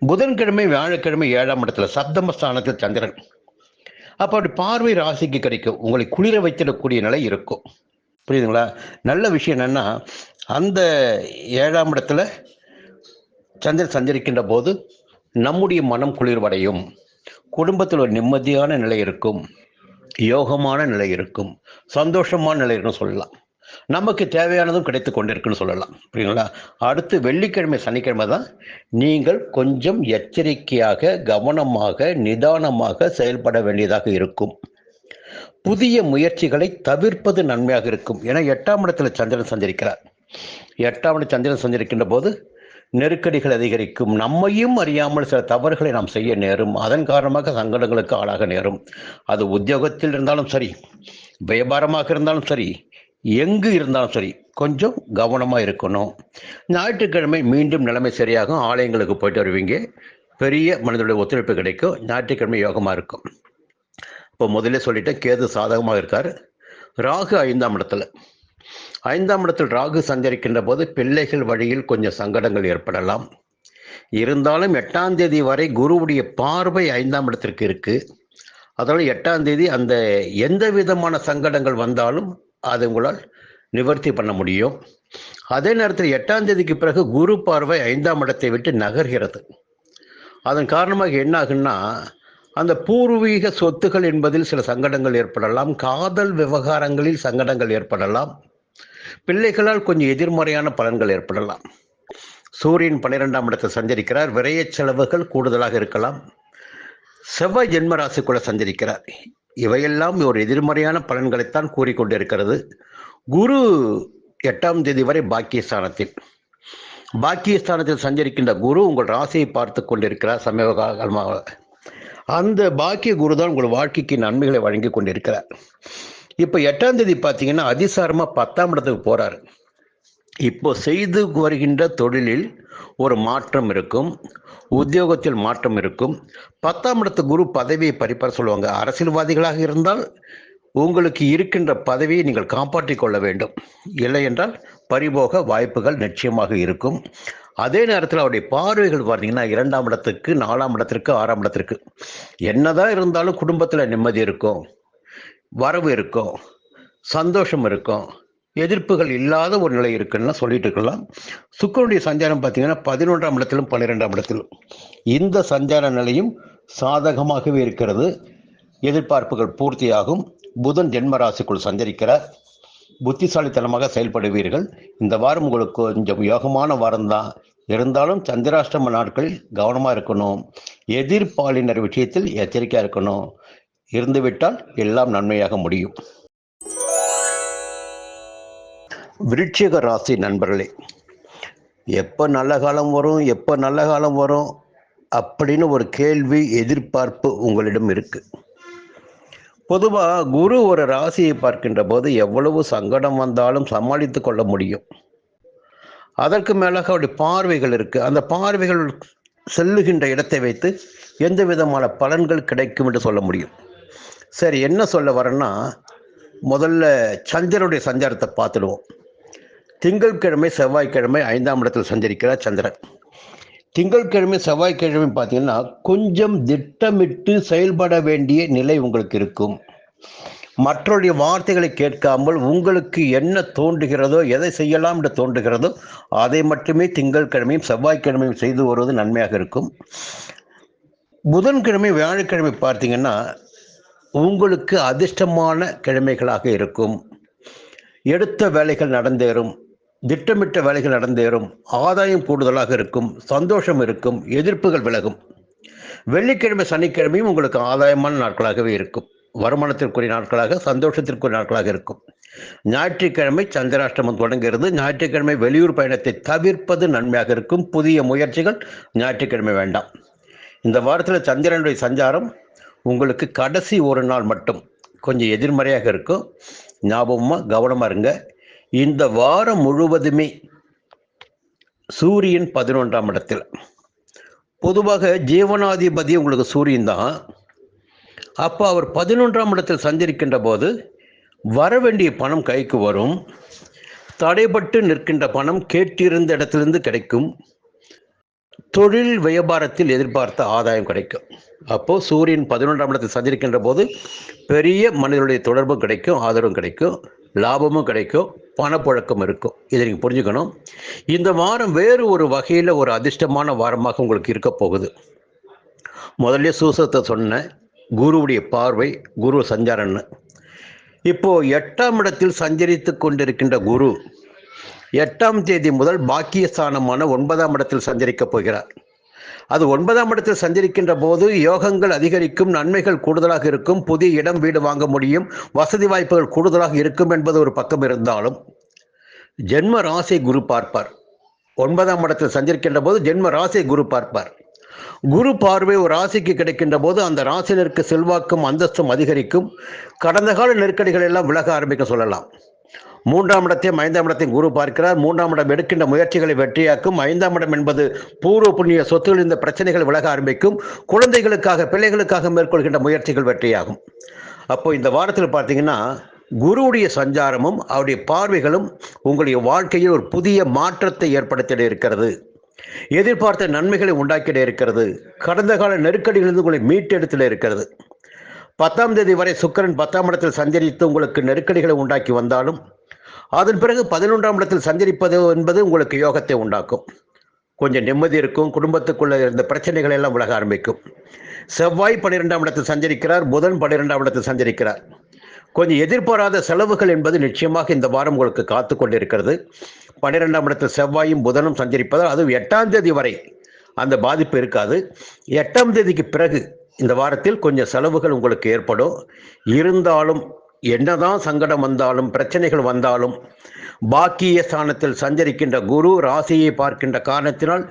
புதன்கிழமை வியாழக்கிழமை 7ஆம் இடத்துல சப்தமஸ்தானத்தில் சந்திரன். அப்போ அப்படி பார்வை ராசிக்கு கிடைக்கும், உங்களை குளிர வைத்திடக்கூடிய நிலை இருக்கும். புரியுதுங்களா? நல்ல விஷயம் என்னன்னா, அந்த 7ஆம் இடத்துல சந்திரன் சஞ்சரிக்கின்ற போது நம்முடைய மனம் குளிர்வடையும், குடும்பத்தில் ஒரு நிம்மதியான நிலை இருக்கும், யோகமான நிலை இருக்கும், சந்தோஷமான நிலை இருக்குன்னு சொல்லலாம். நமக்கு தேவையானதும் கிடைத்து கொண்டிருக்குன்னு சொல்லலாம். புரியுங்களா? அடுத்து வெள்ளிக்கிழமை சனிக்கிழமை தான் நீங்கள் கொஞ்சம் எச்சரிக்கையாக, கவனமாக, நிதானமாக செயல்பட வேண்டியதாக இருக்கும். புதிய முயற்சிகளை தவிர்ப்பது நன்மையாக இருக்கும். ஏன்னா 8ஆம் இடத்துல சந்திரன் சஞ்சரிக்கிறார். 8ஆம் இடத்துல சந்திரன் சஞ்சரிக்கின்ற போது நெருக்கடிகள் அதிகரிக்கும், நம்மையும் அறியாமல் சில தவறுகளை நாம் செய்ய நேரும், அதன் காரணமாக சங்கடங்களுக்கு ஆளாக நேரும். அது உத்தியோகத்தில் இருந்தாலும் சரி, வியாபாரமாக இருந்தாலும் சரி, எங்கு இருந்தாலும் சரி, கொஞ்சம் கவனமாக இருக்கணும். ஞாயிற்றுக்கிழமை மீண்டும் நிலைமை சரியாகும், ஆலயங்களுக்கு போயிட்டு வருவீங்க, பெரிய மனிதனுடைய ஒத்துழைப்பு கிடைக்கும், ஞாயிற்றுக்கிழமை யோகமாக இருக்கும். இப்போ முதலே சொல்லிட்டேன், கேது சாதகமாக இருக்கார். ராகு 5ஆம் இடத்துல. 5ஆம் இடத்தில் ராகு சஞ்சரிக்கின்ற போது பிள்ளைகள் வழியில் கொஞ்சம் சங்கடங்கள் ஏற்படலாம். இருந்தாலும் 8ஆம் தேதி வரை குருவுடைய பார்வை 5ஆம் இடத்திற்கு இருக்கு. அதனால் 8ஆம் தேதி அந்த எந்த விதமான சங்கடங்கள் வந்தாலும் அதை உங்களால் நிவர்த்தி பண்ண முடியும். அதே நேரத்தில் 8ஆம் தேதிக்கு பிறகு குரு பார்வை 5ஆம் இடத்தை விட்டு நகர்கிறது. அதன் காரணமாக என்ன ஆகுன்னா, அந்த பூர்வீக சொத்துக்கள் என்பதில் சில சங்கடங்கள் ஏற்படலாம், காதல் விவகாரங்களில் சங்கடங்கள் ஏற்படலாம், பிள்ளைகளால் கொஞ்சம் எதிர்மறையான பலன்கள் ஏற்படலாம். சூரியன் 12ஆம் இடத்தை சஞ்சரிக்கிறார், விரைய செலவுகள் கூடுதலாக இருக்கலாம். செவ்வாய் ஜென்ம ராசிக்குள்ள சஞ்சரிக்கிறார். இவையெல்லாம் ஒரு எதிர்மறையான பலன்களைத்தான் கூறிக்கொண்டிருக்கிறது. குரு 8ஆம் தேதி வரை பாக்கியஸ்தானத்தில் சஞ்சரிக்கின்ற குரு உங்கள் ராசியை பார்த்து கொண்டிருக்கிறார் சமீப காலமாக. அந்த பாக்கிய குரு தான் உங்கள் வாழ்க்கைக்கு நன்மைகளை வழங்கி கொண்டிருக்கிறார். இப்போ 8ஆம் தேதி பார்த்தீங்கன்னா அதிசாரமாக 10ஆம் இடத்துக்கு போகிறார். இப்போ செய்து வருகின்ற தொழிலில் ஒரு மாற்றம் இருக்கும், உத்தியோகத்தில் மாற்றம் இருக்கும். 10ஆம் இடத்து குரு பதவியை பறிப்பார் சொல்லுவாங்க. அரசியல்வாதிகளாக இருந்தால் உங்களுக்கு இருக்கின்ற பதவியை நீங்கள் காப்பாற்றிக் கொள்ள வேண்டும். இல்லை என்றால் பறிபோக வாய்ப்புகள் நிச்சயமாக இருக்கும். அதே நேரத்தில் அவருடைய பார்வைகள் பார்த்தீங்கன்னா 2ஆம் இடத்துக்கு, 4ஆம் இடத்திற்கு, 6ஆம் இடத்திற்கு. என்னதான் இருந்தாலும் குடும்பத்தில் நிம்மதி இருக்கும், வரவு இருக்கும், சந்தோஷம் இருக்கும், எதிர்ப்புகள் இல்லாத ஒரு நிலை இருக்குன்னு சொல்லிட்டு இருக்கலாம். சுக்கிரனுடைய சஞ்சாரம் பார்த்தீங்கன்னா 11ஆம் இடத்திலும் 12ஆம் இடத்திலும் இந்த சஞ்சார நிலையும் சாதகமாகவே இருக்கிறது. எதிர்பார்ப்புகள் பூர்த்தியாகும். புதன் ஜென்ம ராசிக்குள் சஞ்சரிக்கிறார். புத்திசாலித்தனமாக செயல்படுவீர்கள். இந்த வாரம் உங்களுக்கு கொஞ்சம் யோகமான வாரம் தான். இருந்தாலும் சந்திராஷ்டம நாட்களில் கவனமாக இருக்கணும். எதிர்பாலினர் விஷயத்தில் எச்சரிக்கையாக இருக்கணும். இருந்துவிட்டால் எல்லாம் நன்மையாக முடியும். விருச்சிக ராசி நண்பர்களே, எப்போ நல்ல காலம் வரும், எப்போ நல்ல காலம் வரும் அப்படின்னு ஒரு கேள்வி, எதிர்பார்ப்பு உங்களிடம் இருக்கு. பொதுவாக குரு ஒரு ராசியை பார்க்கின்ற போது எவ்வளவு சங்கடம் வந்தாலும் சமாளித்து கொள்ள முடியும். அதற்கு மேலாக அவருடைய பார்வைகள் இருக்கு. அந்த பார்வைகள் செல்லுகின்ற இடத்தை வைத்து எந்த விதமான பலன்கள் கிடைக்கும் என்று சொல்ல முடியும். சரி, என்ன சொல்ல வரேன்னா, முதல்ல சந்திரனுடைய சஞ்சாரத்தை பார்த்துடுவோம். திங்கட்கிழமை செவ்வாய்க்கிழமை 5ஆம் இடத்தில் சஞ்சரிக்கிறார் சந்திரன். திங்கட்கிழமை செவ்வாய்க்கிழமை பார்த்தீங்கன்னா கொஞ்சம் திட்டமிட்டு செயல்பட வேண்டிய நிலை உங்களுக்கு இருக்கும். மற்றவருடைய வார்த்தைகளை கேட்காமல் உங்களுக்கு என்ன தோன்றுகிறதோ, எதை செய்யலாம் என்று தோன்றுகிறதோ அதை மட்டுமே திங்கட்கிழமையும் செவ்வாய்க்கிழமையும் செய்து வருவது நன்மையாக இருக்கும். புதன்கிழமை வியாழக்கிழமை பார்த்தீங்கன்னா உங்களுக்கு அதிர்ஷ்டமான கிழமைகளாக இருக்கும். எடுத்த வேலைகள் நடந்தேறும், திட்டமிட்ட வேலைகள் நடந்தேறும், ஆதாயம் கூடுதலாக இருக்கும், சந்தோஷம் இருக்கும், எதிர்ப்புகள் விலகும். வெள்ளிக்கிழமை சனிக்கிழமையும் உங்களுக்கு ஆதாயமான நாட்களாகவே இருக்கும். வருமானத்திற்குரிய நாட்களாக, சந்தோஷத்திற்குரிய நாட்களாக இருக்கும். ஞாயிற்றுக்கிழமை சந்திராஷ்டமம் தொடங்குகிறது. ஞாயிற்றுக்கிழமை வெளியூர் பயணத்தை தவிர்ப்பது நன்மையாக இருக்கும். புதிய முயற்சிகள் ஞாயிற்றுக்கிழமை வேண்டாம். இந்த வாரத்தில் சந்திரனுடைய சஞ்சாரம் உங்களுக்கு கடைசி ஒரு நாள் மட்டும் கொஞ்சம் எதிர்மறையாக இருக்கும். ஞாபகமாக கவனமாக இருங்க. இந்த வாரம் முழுவதுமே சூரியன் 11ஆம் இடத்தில். பொதுவாக ஜீவனாதிபதி உங்களுக்கு சூரியன் தான். அப்போ அவர் 11ஆம் இடத்தில் சஞ்சரிக்கின்ற போது வர வேண்டிய பணம் கைக்கு வரும். தடைபட்டு நிற்கின்ற பணம் கேட்டிருந்த இடத்திலிருந்து கிடைக்கும். தொழில் வியாபாரத்தில் எதிர்பார்த்த ஆதாயம் கிடைக்கும். அப்போ சூரியன் 11ஆம் இடத்தில் சஞ்சரிக்கின்ற போது பெரிய மனிதனுடைய தொடர்பும் கிடைக்கும், ஆதரவும் கிடைக்கும், லாபமும் கிடைக்கும், பணப்புழக்கம் இருக்கும். இதை நீங்கள் புரிஞ்சுக்கணும். இந்த வாரம் வேறு ஒரு வகையில் ஒரு அதிர்ஷ்டமான வாரமாக உங்களுக்கு இருக்க போகுது. முதல்ல சூசத்தை சொன்ன குருவுடைய பார்வை, குரு சஞ்சாரம்னு. இப்போ 8ஆம் இடத்தில் சஞ்சரித்து கொண்டிருக்கின்ற குரு 8ஆம் தேதி முதல் பாக்கியஸ்தானமான 9ஆம் இடத்தில் சஞ்சரிக்கப் போகிறார். அது 9ஆம் இடத்தில் சஞ்சரிக்கின்ற போது யோகங்கள் அதிகரிக்கும், நன்மைகள் கூடுதலாக இருக்கும், புதிய இடம் வீடு வாங்க முடியும், வசதி வாய்ப்புகள் கூடுதலாக இருக்கும் என்பது ஒரு பக்கம் இருந்தாலும் ஜென்ம ராசி குரு பார்ப்பார். 9ஆம் இடத்தில் சஞ்சரிக்கின்ற போது ஜென்ம ராசி குரு பார்ப்பார். குரு பார்வை ஒரு ராசிக்கு கிடைக்கின்ற போது அந்த ராசினருக்கு செல்வாக்கும் அந்தஸ்தும் அதிகரிக்கும். கடந்த கால நெருக்கடிகள் எல்லாம் விலக ஆரம்பிக்க சொல்லலாம். 3ஆம் இடத்தையும் 5ஆம் இடத்தையும் குரு பார்க்கிறார். 3ஆம் இடம் எடுக்கின்ற முயற்சிகளை வெற்றியாக்கும். 5ஆம் இடம் என்பது பூர்வ புண்ணிய சொத்துகள். இந்த பிரச்சனைகள் விலக ஆரம்பிக்கும். குழந்தைகளுக்காக, பிள்ளைகளுக்காக மேற்கொள்கின்ற முயற்சிகள் வெற்றியாகும். அப்போ இந்த வாரத்தில் பார்த்தீங்கன்னா குருவுடைய சஞ்சாரமும் அவருடைய பார்வைகளும் உங்களுடைய வாழ்க்கையில் ஒரு புதிய மாற்றத்தை ஏற்படுத்திட இருக்கிறது. எதிர்பார்த்த நன்மைகளை உண்டாக்கிட இருக்கிறது. கடந்த கால நெருக்கடிகளிலிருந்து உங்களை மீட்டெடுத்திட இருக்கிறது. 10ஆம் தேதி வரை சுக்கிரன் 10ஆம் இடத்தில் சஞ்சரித்து உங்களுக்கு நெருக்கடிகளை உண்டாக்கி வந்தாலும் அதன் பிறகு 11ஆம் இடத்தில் சஞ்சரிப்பது என்பது உங்களுக்கு யோகத்தை உண்டாக்கும். கொஞ்சம் நிம்மதி இருக்கும். குடும்பத்துக்குள்ள இருந்த பிரச்சனைகள் எல்லாம் விலக ஆரம்பிக்கும். செவ்வாய் 12ஆம் இடத்தில் சஞ்சரிக்கிறார். புதன் 12ஆம் இடத்தில் சஞ்சரிக்கிறார். கொஞ்சம் எதிர்பாராத செலவுகள் என்பது நிச்சயமாக இந்த வாரம் உங்களுக்கு காத்து கொண்டிருக்கிறது. 12ஆம் இடத்தில் செவ்வாயும் புதனும் சஞ்சரிப்பதால் அது 8ஆம் தேதி வரை அந்த பாதிப்பு இருக்காது. 8ஆம் தேதிக்கு பிறகு இந்த வாரத்தில் கொஞ்சம் செலவுகள் உங்களுக்கு ஏற்படும். இருந்தாலும் என்னதான் சங்கடம் வந்தாலும், பிரச்சனைகள் வந்தாலும், பாக்கிய ஸ்தானத்தில் சஞ்சரிக்கின்ற குரு ராசியை பார்க்கின்ற காரணத்தினால்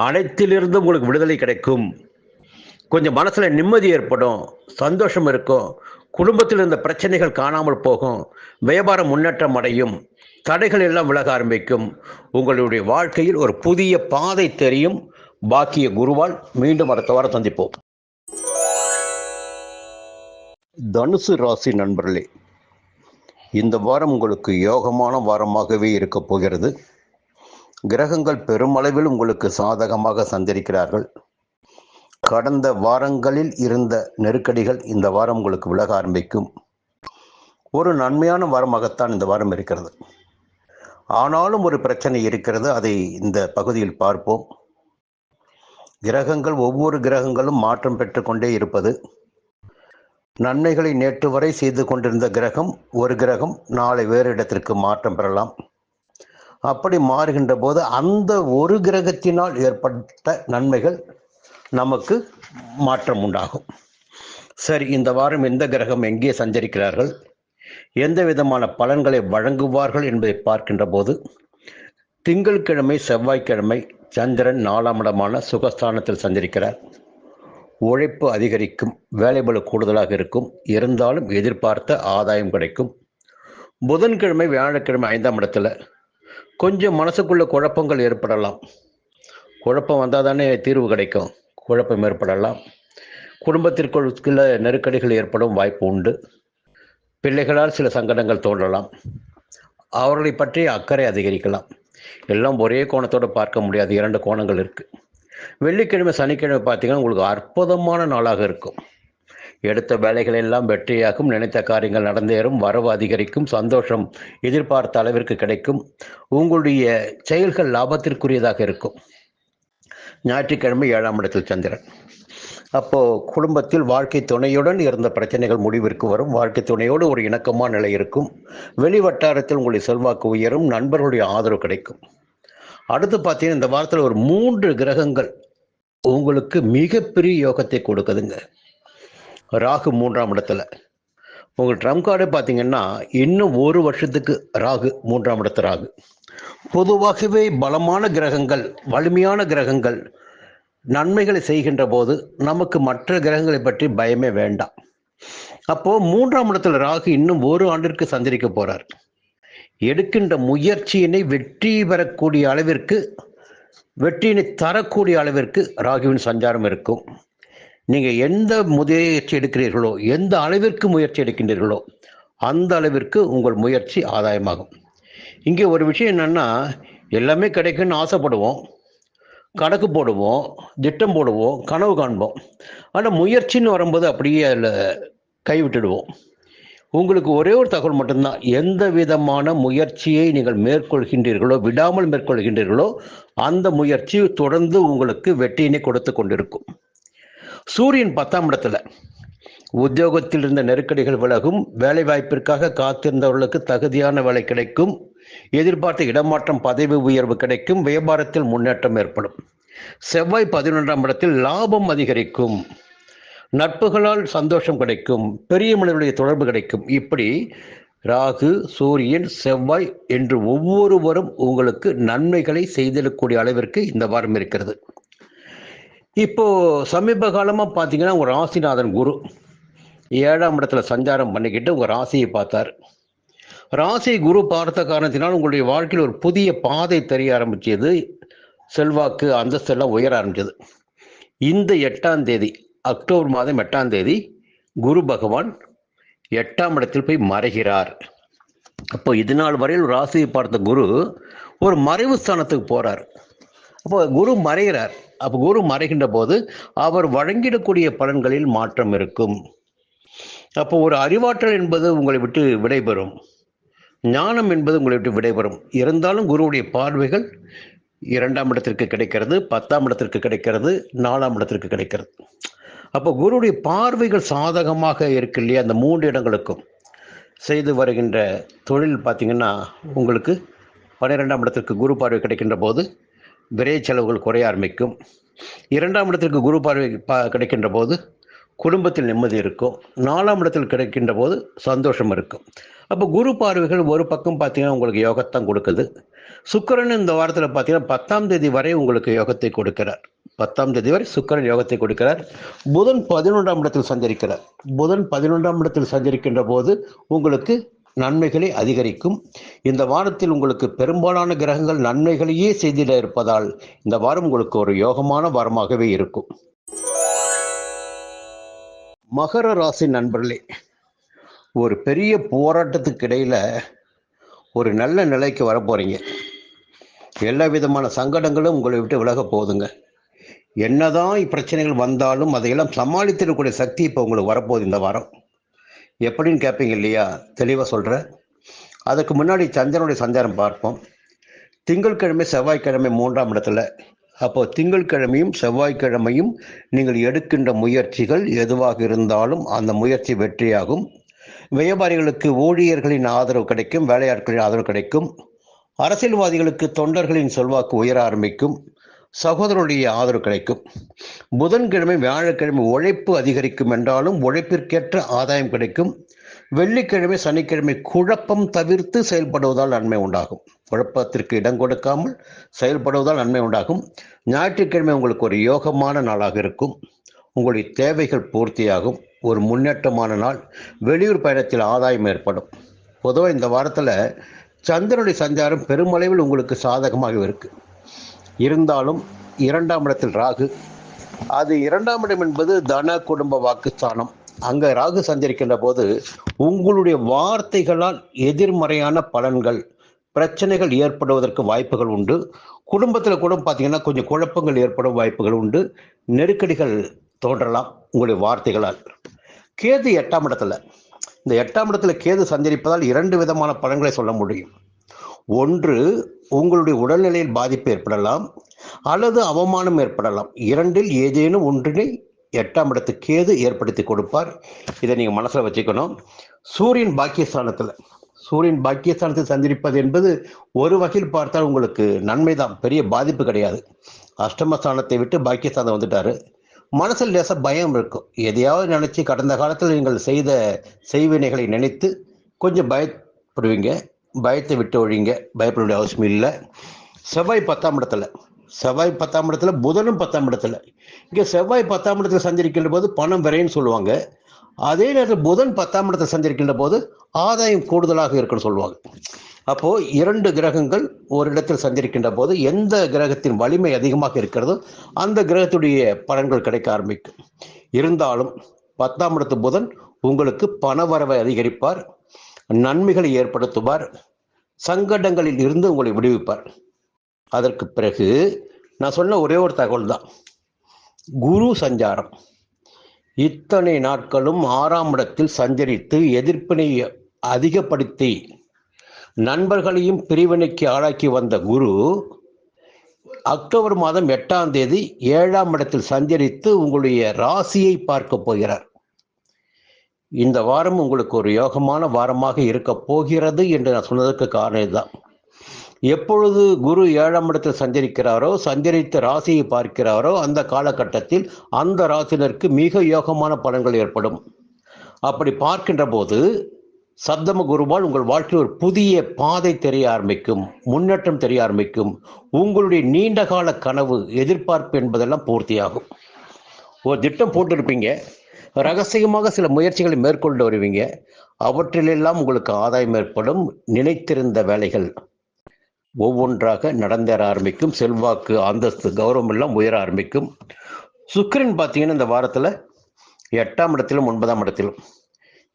அனைத்திலிருந்தும் உங்களுக்கு விடுதலை கிடைக்கும். கொஞ்சம் மனசுல நிம்மதி ஏற்படும், சந்தோஷம் இருக்கும். குடும்பத்தில் இருந்த பிரச்சனைகள் காணாமல் போகும். வியாபாரம் முன்னேற்றம் அடையும். தடைகள் எல்லாம் விலக ஆரம்பிக்கும். உங்களுடைய வாழ்க்கையில் ஒரு புதிய பாதை தெரியும். பாக்கிய குருவால் மீண்டும் அடுத்த வாரம் சந்திப்போம். தனுசு ராசி நண்பர்களே, இந்த வாரம் உங்களுக்கு யோகமான வாரமாகவே இருக்கப் போகிறது. கிரகங்கள் பெருமளவில் உங்களுக்கு சாதகமாக சஞ்சரிக்கிறார்கள். கடந்த வாரங்களில் இருந்த நெருக்கடிகள் இந்த வாரம் உங்களுக்கு விலக ஆரம்பிக்கும். ஒரு நன்மையான வாரமாகத்தான் இந்த வாரம் இருக்கிறது. ஆனாலும் ஒரு பிரச்சனை இருக்கிறது. அதை இந்த பகுதியில் பார்ப்போம். கிரகங்கள், ஒவ்வொரு கிரகங்களும் மாற்றம் பெற்றுக்கொண்டே இருப்பது. நன்மைகளை நேற்று வரை செய்து கொண்டிருந்த கிரகம், ஒரு கிரகம் நாளை வேறு இடத்திற்கு மாற்றம் பெறலாம். அப்படி மாறுகின்ற போது அந்த ஒரு கிரகத்தினால் ஏற்பட்ட நன்மைகள் நமக்கு மாற்றம் உண்டாகும். சரி, இந்த வாரம் எந்த கிரகம் எங்கே சஞ்சரிக்கிறார்கள், எந்த விதமான பலன்களை வழங்குவார்கள் என்பதை பார்க்கின்ற போது, திங்கட்கிழமை செவ்வாய்க்கிழமை சந்திரன் 4ஆம் இடமான சுகஸ்தானத்தில் சஞ்சரிக்கிறார். உழைப்பு அதிகரிக்கும், வேலைபளு கூடுதலாக இருக்கும், இருந்தாலும் எதிர்பார்த்த ஆதாயம் கிடைக்கும். புதன்கிழமை வியாழக்கிழமை 5ஆம் இடத்துல கொஞ்சம் மனசுக்குள்ள குழப்பங்கள் ஏற்படலாம். குழப்பம் வந்தால் தானே தீர்வு கிடைக்கும். குழப்பம் ஏற்படலாம். குடும்பத்திற்குள் சில நெருக்கடிகள் ஏற்படும் வாய்ப்பு உண்டு. பிள்ளைகளால் சில சங்கடங்கள் தோன்றலாம். அவர்களை பற்றி அக்கறை அதிகரிக்கலாம். எல்லாம் ஒரே கோணத்தோடு பார்க்க முடியாது, 2 கோணங்கள் இருக்குது. வெள்ளிக்கிழமை சனிக்கிழமை பார்த்தீங்கன்னா உங்களுக்கு அற்புதமான நாளாக இருக்கும். எடுத்த வேலைகள் எல்லாம் வெற்றியாகும், நினைத்த காரியங்கள் நடந்தேறும், வரவு அதிகரிக்கும், சந்தோஷம் எதிர்பார்த்த அளவிற்கு கிடைக்கும், உங்களுடைய செயல்கள் லாபத்திற்குரியதாக இருக்கும். ஞாயிற்றுக்கிழமை 7ஆம் இடத்தில் சந்திரன். அப்போது குடும்பத்தில் வாழ்க்கை துணையுடன் இருந்த பிரச்சனைகள் முடிவிற்கு வரும். வாழ்க்கை துணையோடு ஒரு இணக்கமான நிலை இருக்கும். வெளி வட்டாரத்தில் உங்களுடைய செல்வாக்கு உயரும், நண்பர்களுடைய ஆதரவு கிடைக்கும். அடுத்து பார்த்தீங்கன்னா இந்த வாரத்தில் ஒரு 3 கிரகங்கள் உங்களுக்கு மிகப்பெரிய யோகத்தை கொடுக்குதுங்க. ராகு 3ஆம் இடத்துல. உங்கள் ட்ரம் கார்டு பார்த்தீங்கன்னா இன்னும் 1 வருஷத்துக்கு ராகு 3ஆம் இடத்து ராகு. பொதுவாகவே பலமான கிரகங்கள், வலிமையான கிரகங்கள் நன்மைகளை செய்கின்ற போது நமக்கு மற்ற கிரகங்களை பற்றி பயமே வேண்டாம். அப்போது 3ஆம் இடத்துல ராகு இன்னும் 1 ஆண்டிற்கு சஞ்சரிக்க போகிறார். எடுக்கின்ற முயற்சியினை வெற்றி பெறக்கூடிய அளவிற்கு, வெற்றியினை தரக்கூடிய அளவிற்கு ராகுவின் சஞ்சாரம் இருக்கும். நீங்கள் எந்த முயற்சி எடுக்கிறீர்களோ, எந்த அளவிற்கு முயற்சி எடுக்கின்றீர்களோ அந்த அளவிற்கு உங்கள் முயற்சி ஆதாயமாகும். இங்கே ஒரு விஷயம் என்னென்னா, எல்லாமே கிடைக்குன்னு ஆசைப்படுவோம், கணக்கு போடுவோம், திட்டம் போடுவோம், கனவு காண்போம். ஆனால் முயற்சின்னு வரும்போது அப்படியே அதில் கைவிட்டுடுவோம். உங்களுக்கு ஒரே ஒரு தகவல் மட்டும்தான், எந்த விதமான முயற்சியை நீங்கள் மேற்கொள்கின்றீர்களோ, விடாமல் மேற்கொள்கின்றீர்களோ அந்த முயற்சி தொடர்ந்து உங்களுக்கு வெற்றியினை கொடுத்து கொண்டிருக்கும். சூரியன் 10ஆம் இடத்துல. உத்தியோகத்தில் இருந்த நெருக்கடிகள் விலகும், வேலை வாய்ப்பிற்காக காத்திருந்தவர்களுக்கு தகுதியான வேலை கிடைக்கும், எதிர்பார்த்த இடமாற்றம், பதவி உயர்வு கிடைக்கும், வியாபாரத்தில் முன்னேற்றம் ஏற்படும். செவ்வாய் 11ஆம் இடத்தில் லாபம் அதிகரிக்கும், நட்புகளால் சந்தோஷம் கிடைக்கும், பெரிய மனிதனுடைய தொடர்பு கிடைக்கும். இப்படி ராகு, சூரியன், செவ்வாய் என்று ஒவ்வொருவரும் உங்களுக்கு நன்மைகளை செய்திடக்கூடிய அளவிற்கு இந்த வாரம் இருக்கிறது. இப்போ சமீப காலமாக பார்த்தீங்கன்னா உங்கள் ராசிநாதன் குரு 7ஆம் இடத்துல சஞ்சாரம் பண்ணிக்கிட்டு உங்கள் ராசியை பார்த்தார். ராசி குரு பார்த்த காரணத்தினால் உங்களுடைய வாழ்க்கையில் ஒரு புதிய பாதை தெரிய ஆரம்பிச்சது. செல்வாக்கு, அந்தஸ்தெல்லாம் உயர ஆரம்பிச்சது. இந்த 8ஆம் தேதி, அக்டோபர் மாதம் 8ஆம் தேதி குரு பகவான் 8ஆம் இடத்தில் போய் மறைகிறார். அப்போ இது நாள் வரையில் ராசியை பார்த்த குரு ஒரு மறைவு ஸ்தானத்துக்கு போகிறார். அப்போ குரு மறைகிறார். அப்போ குரு மறைகின்ற போது அவர் வழங்கிடக்கூடிய பலன்களில் மாற்றம் இருக்கும். அப்போ ஒரு அறிவாற்றல் என்பது உங்களை விட்டு விடைபெறும், ஞானம் என்பது உங்களை விட்டு விடைபெறும். இருந்தாலும் குருவுடைய பார்வைகள் 2ஆம் இடத்திற்கு கிடைக்கிறது, 10ஆம் இடத்திற்கு கிடைக்கிறது, 4ஆம் இடத்திற்கு கிடைக்கிறது. அப்போ குருவுடைய பார்வைகள் சாதகமாக இருக்கு இல்லையா? அந்த 3 இடங்களுக்கும் செய்து வருகின்ற தொழில் பார்த்தீங்கன்னா உங்களுக்கு 12ஆம் இடத்திற்கு குரு பார்வை கிடைக்கின்ற போது விரை செலவுகள் குறைய ஆரம்பிக்கும். 2ஆம் இடத்திற்கு குரு பார்வை கிடைக்கின்ற போது குடும்பத்தில் நிம்மதி இருக்கும். 4ஆம் இடத்தில் கிடைக்கின்ற போது சந்தோஷம் இருக்கும். அப்போ குரு பார்வைகள் ஒரு பக்கம் பார்த்தீங்கன்னா உங்களுக்கு யோகத்தான் கொடுக்குது. சுக்கிரன் இந்த வாரத்தில் பார்த்தீங்கன்னா 10ஆம் தேதி வரை உங்களுக்கு யோகத்தை கொடுக்கிறார். 10ஆம் தேதி வரை சுக்கிரன் யோகத்தை கொடுக்கிறார். புதன் 11ஆம் இடத்தில் சஞ்சரிக்கிறார். புதன் 11ஆம் இடத்தில் சஞ்சரிக்கின்ற போது உங்களுக்கு நன்மைகளை அதிகரிக்கும். இந்த வாரத்தில் உங்களுக்கு பெரும்பாலான கிரகங்கள் நன்மைகளையே செய்திட இருப்பதால் இந்த வாரம் உங்களுக்கு ஒரு யோகமான வாரமாகவே இருக்கும். மகர ராசி நண்பர்களே, ஒரு பெரிய போராட்டத்துக்கு இடையில ஒரு நல்ல நிலைக்கு வர போறீங்க. எல்லா விதமான சங்கடங்களும் உங்களை விட்டு விலக போகுதுங்க. என்னதான் பிரச்சனைகள் வந்தாலும் அதையெல்லாம் சமாளித்திடக்கூடிய சக்தி இப்போ உங்களுக்கு வரப்போகுது இந்த வாரம். எப்படின்னு கேட்பீங்க இல்லையா? தெளிவாக சொல்கிறேன். அதுக்கு முன்னாடி சந்திரனுடைய சஞ்சாரம் பார்ப்போம். திங்கட்கிழமை செவ்வாய்க்கிழமை 3ஆம் இடத்துல. அப்போ திங்கட்கிழமையும் செவ்வாய்க்கிழமையும் நீங்கள் எடுக்கின்ற முயற்சிகள் எதுவாக இருந்தாலும் அந்த முயற்சி வெற்றியாகும். வியாபாரிகளுக்கு ஊழியர்களின் ஆதரவு கிடைக்கும், வேலையாட்களின் ஆதரவு கிடைக்கும். அரசியல்வாதிகளுக்கு தொண்டர்களின் செல்வாக்கு உயர ஆரம்பிக்கும், சகோதரருடைய ஆதரவு கிடைக்கும். புதன்கிழமை வியாழக்கிழமை உழைப்பு அதிகரிக்கும் என்றாலும் உழைப்பிற்கேற்ற ஆதாயம் கிடைக்கும். வெள்ளிக்கிழமை சனிக்கிழமை குழப்பம் தவிர்த்து செயல்படுவதால் நன்மை உண்டாகும். குழப்பத்திற்கு இடம் கொடுக்காமல் செயல்படுவதால் நன்மை உண்டாகும். ஞாயிற்றுக்கிழமை உங்களுக்கு ஒரு யோகமான நாளாக இருக்கும். உங்களுடைய தேவைகள் பூர்த்தியாகும். ஒரு முன்னேற்றமான நாள். வெளியூர் பயணத்தில் ஆதாயம் ஏற்படும். பொதுவாக இந்த வாரத்தில் சந்திரனுடைய சஞ்சாரம் பெருமளவில் உங்களுக்கு சாதகமாக இருக்கு. இருந்தாலும் 2ஆம் இடத்தில் ராகு. அது 2ஆம் இடம் என்பது தன குடும்ப வாக்குஸ்தானம். அங்கே ராகு சஞ்சரிக்கின்ற போது உங்களுடைய வார்த்தைகளால் எதிர்மறையான பலன்கள், பிரச்சனைகள் ஏற்படுவதற்கு வாய்ப்புகள் உண்டு. குடும்பத்தில் கூட பார்த்தீங்கன்னா கொஞ்சம் குழப்பங்கள் ஏற்படும் வாய்ப்புகள் உண்டு. நெருக்கடிகள் தோன்றலாம் உங்களுடைய வார்த்தைகளால். கேது 8ஆம் இடத்துல. இந்த 8ஆம் இடத்துல கேது சஞ்சரிப்பதால் 2 விதமான பலன்களை சொல்ல முடியும். ஒன்று, உங்களுடைய உடல்நிலையில் பாதிப்பு ஏற்படலாம் அல்லது அவமானம் ஏற்படலாம். 2இல் ஏதேனும் ஒன்றினை 8ஆம் இடத்து கேது ஏற்படுத்தி கொடுப்பார். இதை நீங்கள் மனசில் வச்சுக்கணும். சூரியன் பாக்கியஸ்தானத்தில் சந்திரிப்பது என்பது ஒரு வகையில் பார்த்தால் உங்களுக்கு நன்மைதான், பெரிய பாதிப்பு கிடையாது. அஷ்டமஸ்தானத்தை விட்டு பாக்கியஸ்தானம் வந்துட்டாரு. மனசில் லேசாக பயம் இருக்கும். எதையாவது நினைச்சு கடந்த காலத்தில் நீங்கள் செய்த செய்வினைகளை நினைத்து கொஞ்சம் பயப்படுவீங்க. பயத்தை விட்டு ஒழிங்க, பயப்பட வேண்டிய அவசியம் இல்லை. செவ்வாய் 10ஆம் இடத்துல, புதனும் 10ஆம் இடத்துல. இங்கே செவ்வாய் 10ஆம் இடத்துல சஞ்சரிக்கின்ற போது பணம் விரைன்னு சொல்லுவாங்க. அதே நேரத்தில் புதன் 10ஆம் இடத்துல சஞ்சரிக்கின்ற போது ஆதாயம் கூடுதலாக இருக்குன்னு சொல்லுவாங்க. அப்போ 2 கிரகங்கள் ஒரு இடத்தில் சஞ்சரிக்கின்ற போது எந்த கிரகத்தின் வலிமை அதிகமாக இருக்கிறதோ அந்த கிரகத்துடைய பலன்கள் கிடைக்க ஆரம்பிக்கும். இருந்தாலும் 10ஆம் இடத்து புதன் உங்களுக்கு பணவரவை அதிகரிப்பார், நன்மைகளை ஏற்படுத்துவார், சங்கடங்களில் இருந்து உங்களை விடுவிப்பார். அதற்கு பிறகு நான் சொன்ன ஒரே ஒரு தகவல் தான், குரு சஞ்சாரம். இத்தனை நாட்களும் 6ஆம் இடத்தில் சஞ்சரித்து எதிர்ப்பினை அதிகப்படுத்தி நண்பர்களையும் பிரிவினைக்கு ஆளாக்கி வந்த குரு அக்டோபர் மாதம் 8ஆம் தேதி 7ஆம் இடத்தில் சஞ்சரித்து உங்களுடைய ராசியை பார்க்க போகிறார். இந்த வாரம் உங்களுக்கு ஒரு யோகமான வாரமாக இருக்க போகிறது என்று நான் சொன்னதற்கு காரணம் இதுதான். எப்பொழுது குரு 7ஆம் இடத்தில் சஞ்சரிக்கிறாரோ, சஞ்சரித்து ராசியை பார்க்கிறாரோ, அந்த காலகட்டத்தில் அந்த ராசினருக்கு மிக யோகமான பலன்கள் ஏற்படும். அப்படி பார்க்கின்ற போது சப்தம குருவால் உங்கள் வாழ்க்கையில் ஒரு புதிய பாதை தெரிய ஆரம்பிக்கும், முன்னேற்றம் தெரிய ஆரம்பிக்கும். உங்களுடைய நீண்ட கால கனவு, எதிர்பார்ப்பு என்பதெல்லாம் பூர்த்தியாகும். ஒரு திட்டம் போட்டிருப்பீங்க, ரகசியமாக சில முயற்சிகளை மேற்கொண்டு வருவீங்க. அவற்றிலெல்லாம் உங்களுக்கு ஆதாயம் ஏற்படும். நினைத்திருந்த வேலைகள் ஒவ்வொன்றாக நடந்தேற ஆரம்பிக்கும். செல்வாக்கு, அந்தஸ்து, கௌரவம் எல்லாம் உயர ஆரம்பிக்கும். சுக்கிரன் பார்த்தீங்கன்னா இந்த வாரத்தில் 8ஆம் இடத்திலும் 9ஆம் இடத்திலும்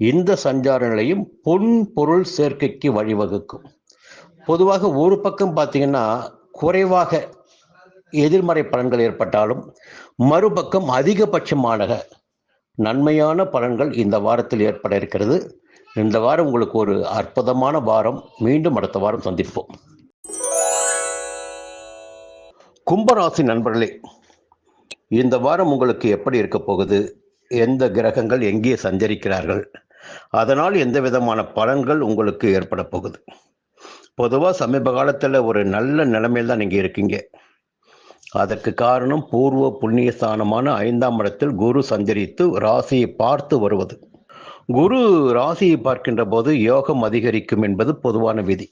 இந்த சஞ்சார நிலையும் பொன் பொருள் சேர்க்கைக்கு வழிவகுக்கும். பொதுவாக ஒரு பக்கம் பார்த்தீங்கன்னா குறைவாக எதிர்மறை பலன்கள் ஏற்பட்டாலும் மறுபக்கம் அதிகபட்சமான நன்மையான பலன்கள் இந்த வாரத்தில் ஏற்பட இருக்கிறது. இந்த வாரம் உங்களுக்கு ஒரு அற்புதமான வாரம். மீண்டும் அடுத்த வாரம் சந்திப்போம். கும்பராசி நண்பர்களே, இந்த வாரம் உங்களுக்கு எப்படி இருக்க போகுது? எந்த கிரகங்கள் எங்கே சஞ்சரிக்கிறார்கள்? அதனால் எந்த விதமான பலன்கள் உங்களுக்கு ஏற்பட போகுது? பொதுவாக சமீப காலத்தில் ஒரு நல்ல நிலைமையில் தான் நீங்கள் இருக்கீங்க. அதற்கு காரணம் பூர்வ புண்ணிய ஸ்தானமான 5ஆம் இடத்தில் குரு சஞ்சரித்து ராசியை பார்த்து வருவது. குரு ராசியை பார்க்கின்ற போது யோகம் அதிகரிக்கும் என்பது பொதுவான விதி.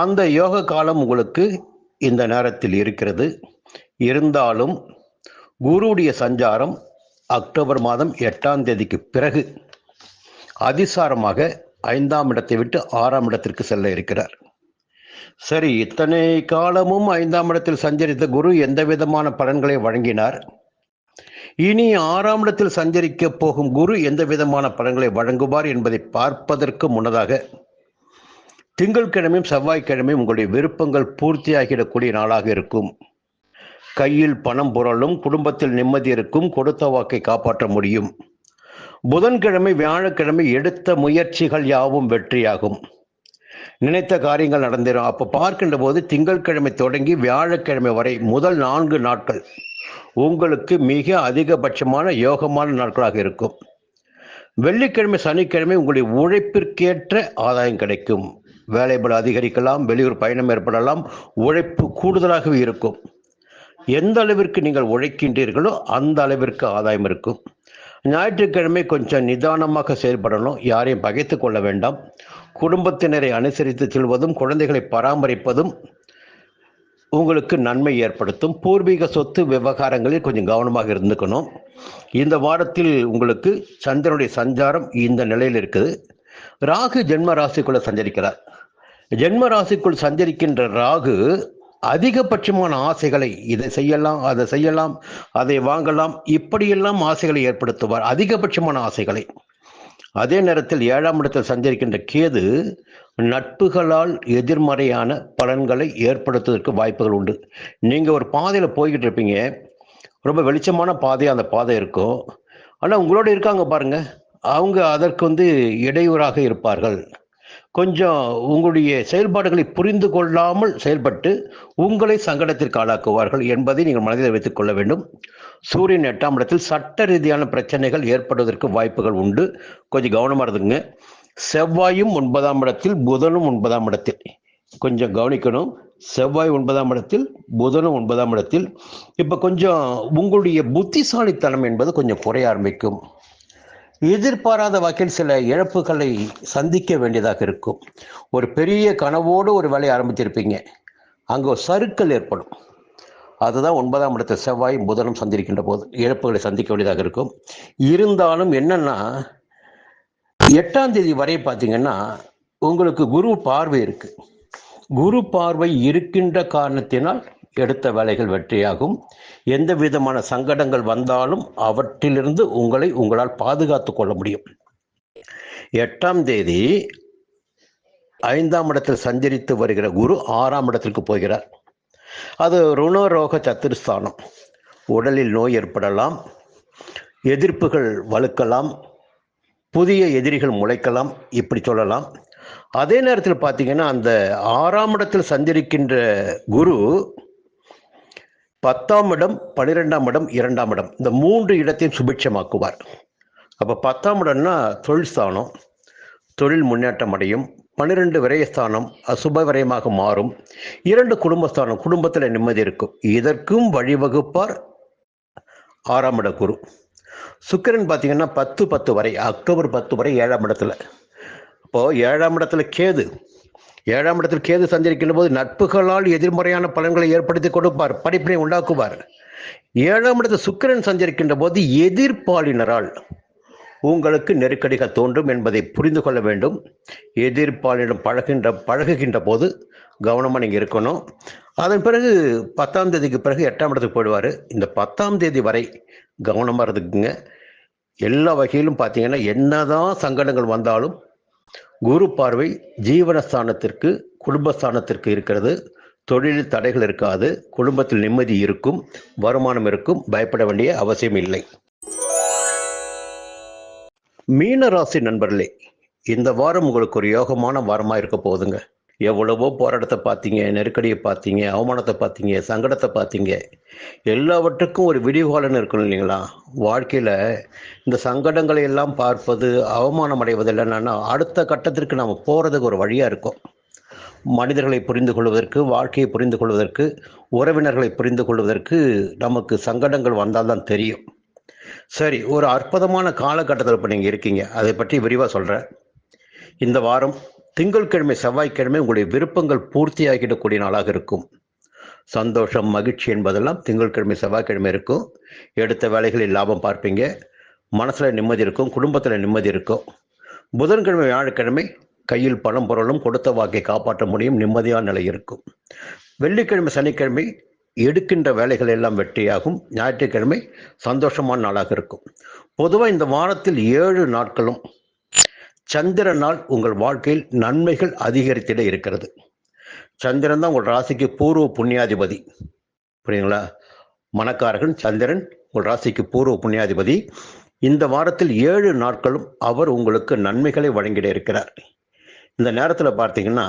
அந்த யோக காலம் உங்களுக்கு இந்த நேரத்தில் இருக்கிறது. இருந்தாலும் குருவுடைய சஞ்சாரம் அக்டோபர் மாதம் 8ஆம் தேதிக்கு பிறகு அதிசாரமாக 5ஆம் இடத்தை விட்டு 6ஆம் இடத்திற்கு செல்ல இருக்கிறார். சரி, இத்தனை காலமும் 5ஆம் இடத்தில் சஞ்சரித்த குரு எந்த விதமான பலன்களை வழங்கினார்? இனி 6ஆம் இடத்தில் சஞ்சரிக்க போகும் குரு எந்த விதமான பலன்களை வழங்குவார் என்பதை பார்ப்பதற்கு முன்னதாக, திங்கட்கிழமையும் செவ்வாய்க்கிழமையும் உங்களுடைய விருப்பங்கள் பூர்த்தியாகிடக்கூடிய நாளாக இருக்கும். கையில் பணம் புரளும், குடும்பத்தில் நிம்மதி இருக்கும், கொடுத்த வாக்கை காப்பாற்ற முடியும். புதன்கிழமை வியாழக்கிழமை எடுத்த முயற்சிகள் யாவும் வெற்றியாகும். நினைத்த காரியங்கள் நடந்திடும். அப்போ பார்க்கின்ற போது திங்கட்கிழமை தொடங்கி வியாழக்கிழமை வரை முதல் 4 நாட்கள் உங்களுக்கு மிக அதிகபட்சமான யோகமான நாட்களாக இருக்கும். வெள்ளிக்கிழமை சனிக்கிழமை உங்களுடைய உழைப்பிற்கேற்ற ஆதாயம் கிடைக்கும். வேலைபளு அதிகரிக்கலாம், வெளியூர் பயணம் ஏற்படலாம், உழைப்பு கூடுதலாகவே இருக்கும். எந்த அளவிற்கு நீங்கள் உழைக்கின்றீர்களோ அந்த அளவிற்கு ஆதாயம் இருக்கும். ஞாயிற்றுக்கிழமை கொஞ்சம் நிதானமாக செயல்படணும். யாரையும் பகைத்து கொள்ள வேண்டாம். குடும்பத்தினரை அனுசரித்து செல்வதும் குழந்தைகளை பராமரிப்பதும் உங்களுக்கு நன்மை ஏற்படுத்தும். பூர்வீக சொத்து விவகாரங்களில் கொஞ்சம் கவனமாக இருந்துக்கணும். இந்த வாரத்தில் உங்களுக்கு சந்திரனுடைய சஞ்சாரம் இந்த நிலையில் இருக்குது. ராகு ஜென்ம ராசிக்குள்ள சஞ்சரிக்கிறார். ஜென்ம ராசிக்குள் சஞ்சரிக்கின்ற ராகு அதிகபட்சமான ஆசைகளை, இதை செய்யலாம், அதை செய்யலாம், அதை வாங்கலாம், இப்படியெல்லாம் ஆசைகளை ஏற்படுத்துவார். அதிகபட்சமான ஆசைகளை. அதே நேரத்தில் 7ஆம் இடத்தில் சஞ்சரிக்கின்ற கேது நட்புகளால் எதிர்மறையான பலன்களை ஏற்படுத்துவதற்கு வாய்ப்புகள் உண்டு. நீங்கள் ஒரு பாதையில் போய்கிட்டு இருப்பீங்க, ரொம்ப வெளிச்சமான பாதையாக அந்த பாதை இருக்கும். ஆனால் உங்களோட இருக்காங்க பாருங்க, அவங்க அதற்கு இடையூறாக இருப்பார்கள். கொஞ்சம் உங்களுடைய செயல்பாடுகளை புரிந்து கொள்ளாமல் செயல்பட்டு உங்களை சங்கடத்திற்கு ஆளாக்குவார்கள் என்பதை நீங்கள் மனதில் வைத்துக் கொள்ள வேண்டும். சூரியன் 8ஆம் இடத்தில் சட்ட ரீதியான பிரச்சனைகள் ஏற்படுவதற்கு வாய்ப்புகள் உண்டு. கொஞ்சம் கவனமாக இருந்துங்க. செவ்வாயும் 9ஆம் இடத்தில், புதனும் 9ஆம் இடத்தில். கொஞ்சம் கவனிக்கணும். செவ்வாய் 9ஆம் இடத்தில், புதனும் 9ஆம் இடத்தில். இப்போ கொஞ்சம் உங்களுடைய புத்திசாலித்தனம் என்பது கொஞ்சம் குறைய ஆரம்பிக்கும். எதிர்பாராத வகையில் சில இழப்புகளை சந்திக்க வேண்டியதாக இருக்கும். ஒரு பெரிய கனவோடு ஒரு வேலையை ஆரம்பித்திருப்பீங்க, அங்கே ஒரு சறுக்கல் ஏற்படும். அதுதான் 9ஆம் இடத்தை செவ்வாய் புதனும் சந்திருக்கின்ற போது இழப்புகளை சந்திக்க வேண்டியதாக இருக்கும். இருந்தாலும் என்னன்னா, 8ஆம் தேதி வரை பார்த்தீங்கன்னா உங்களுக்கு குரு பார்வை இருக்கு. குரு பார்வை இருக்கின்ற காரணத்தினால் எடுத்த வேலைகள் வெற்றியாகும். எந்த விதமான சங்கடங்கள் வந்தாலும் அவற்றிலிருந்து உங்களால் பாதுகாத்து கொள்ள முடியும். 8ஆம் தேதி 5ஆம் இடத்தில் சஞ்சரித்து வருகிற குரு 6ஆம் இடத்திற்கு போகிறார். அது ருணரோக சத்துருஸ்தானம். உடலில் நோய் ஏற்படலாம், எதிர்ப்புகள் வலுக்கலாம், புதிய எதிரிகள் முளைக்கலாம், இப்படி சொல்லலாம். அதே நேரத்தில் பார்த்தீங்கன்னா அந்த 6ஆம் இடத்தில் சஞ்சரிக்கின்ற குரு 10ஆம் இடம், 12ஆம் இடம், 2ஆம் இடம், இந்த 3 இடத்தையும் சுபிட்சமாக்குவார். அப்போ 10ஆம் இடம்னா தொழில் ஸ்தானம், தொழில் முன்னேற்றம் அடையும். 12 விரயஸ்தானம் அசுப விரயமாக மாறும். 2 குடும்பஸ்தானம், குடும்பத்தில் நிம்மதி இருக்கும். இதற்கும் வழிவகுப்பார் 6ஆம் இட குரு. சுக்கிரன் பார்த்தீங்கன்னா 10 வரை, அக்டோபர் 10 வரை 7ஆம் இடத்துல. அப்போது 7ஆம் இடத்துல கேது, 7ஆம் இடத்தில் கேது சஞ்சரிக்கின்ற போது நட்புகளால் எதிர்மறையான பலன்களை ஏற்படுத்தி கொடுப்பார், படிப்பினை உண்டாக்குவார். 7ஆம் இடத்தில் சுக்கிரன் சஞ்சரிக்கின்ற போது எதிர்ப்பாளினரால் உங்களுக்கு நெருக்கடிகள் தோன்றும் என்பதை புரிந்து கொள்ள வேண்டும். எதிர்ப்பாளிடம் பழகுகின்ற போது கவனமாக நீங்கள் இருக்கணும். அதன் பிறகு 10ஆம் தேதிக்கு பிறகு 8ஆம் இடத்துக்கு போயிடுவார். இந்த 10ஆம் தேதி வரை கவனமாக இருந்துக்குங்க. எல்லா வகையிலும் பார்த்தீங்கன்னா என்னதான் சங்கடங்கள் வந்தாலும் குரு பார்வை ஜீவனஸ்தானத்திற்கு, குடும்பஸ்தானத்திற்கு இருக்கிறது. தொழிலில் தடைகள் இருக்காது, குடும்பத்தில் நிம்மதி இருக்கும், வருமானம் இருக்கும், பயப்பட வேண்டிய அவசியம் இல்லை. மீன ராசி நண்பர்களே, இந்த வாரம் உங்களுக்கு ஒரு யோகமான வாரமாக இருக்க போகுதுங்க. எவ்வளவோ போராட்டத்தை பார்த்தீங்க, நெருக்கடியை பார்த்தீங்க, அவமானத்தை பார்த்தீங்க, சங்கடத்தை பார்த்தீங்க. எல்லாவற்றுக்கும் ஒரு விடிவுகாலன் இருக்கணும் இல்லைங்களா? வாழ்க்கையில் இந்த சங்கடங்களை எல்லாம் பார்ப்பது, அவமானம் அடைவது இல்லைன்னா அடுத்த கட்டத்திற்கு நாம் போகிறதுக்கு ஒரு வழியாக இருக்கும். மனிதர்களை புரிந்து கொள்வதற்கு, வாழ்க்கையை புரிந்து கொள்வதற்கு, உறவினர்களை புரிந்து கொள்வதற்கு நமக்கு சங்கடங்கள் வந்தால்தான் தெரியும். சரி, ஒரு அற்புதமான காலகட்டத்தில் இப்போ நீங்கள் இருக்கீங்க, அதை பற்றி விரிவாக சொல்கிறேன். இந்த வாரம் திங்கட்கிழமை செவ்வாய்க்கிழமை உங்களுடைய விருப்பங்கள் பூர்த்தியாகிடக்கூடிய நாளாக இருக்கும். சந்தோஷம், மகிழ்ச்சி என்பதெல்லாம் திங்கட்கிழமை செவ்வாய்க்கிழமை இருக்கும். எடுத்த வேலைகளில் லாபம் பார்ப்பீங்க, மனசில் நிம்மதி இருக்கும், குடும்பத்தில் நிம்மதி இருக்கும். புதன்கிழமை வியாழக்கிழமை கையில் பணம் பொருளும், கொடுத்த வாக்கை காப்பாற்ற முடியும், நிம்மதியான நிலை இருக்கும். வெள்ளிக்கிழமை சனிக்கிழமை எடுக்கின்ற வேலைகள் எல்லாம் வெற்றியாகும். ஞாயிற்றுக்கிழமை சந்தோஷமான நாளாக இருக்கும். பொதுவாக இந்த வாரத்தில் 7 நாட்களும் சந்திரனால் உங்கள் வாழ்க்கையில் நன்மைகள் அதிகரித்திட இருக்கிறது. சந்திரன் தான் உங்கள் ராசிக்கு பூர்வ புண்ணியாதிபதி. புரியுங்களா? மனக்காரகன் சந்திரன் உங்கள் ராசிக்கு பூர்வ புண்ணியாதிபதி. இந்த வாரத்தில் 7 நாட்களும் அவர் உங்களுக்கு நன்மைகளை வழங்கிட இருக்கிறார். இந்த நேரத்தில் பார்த்தீங்கன்னா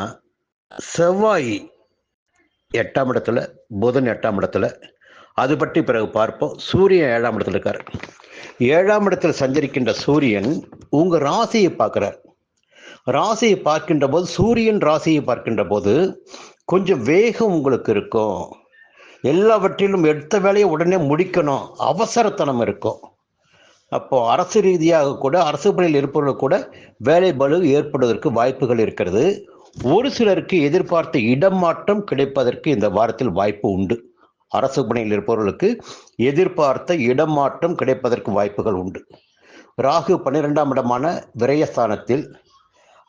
செவ்வாய் 8ஆம் இடத்துல, புதன் 8ஆம் இடத்துல, அது பற்றி பிறகு பார்ப்போம். சூரியன் 7ஆம் இடத்துல இருக்கார். 7ஆம் இடத்தில் சஞ்சரிக்கின்ற சூரியன் உங்கள் ராசியை பார்க்கிறார். ராசியை பார்க்கின்ற போது, சூரியன் ராசியை பார்க்கின்ற போது கொஞ்சம் வேகம் உங்களுக்கு இருக்கும். எல்லாவற்றிலும் எடுத்த வேலையை உடனே முடிக்கணும், அவசரத்தனம் இருக்கும். அப்போ அரசு ரீதியாக கூட, அரசு பணியில் இருப்பவர்கள் கூட வேலை பளு ஏற்படுவதற்கு வாய்ப்புகள் இருக்கிறது. ஒரு சிலருக்கு எதிர்பார்த்த இடமாற்றம் கிடைப்பதற்கு இந்த வாரத்தில் வாய்ப்பு உண்டு. அரசு பணியில் இருப்பவர்களுக்கு எதிர்பார்த்த இடமாற்றம் கிடைப்பதற்கு வாய்ப்புகள் உண்டு. ராகு 12ஆம் இடமான விரயஸ்தானத்தில்,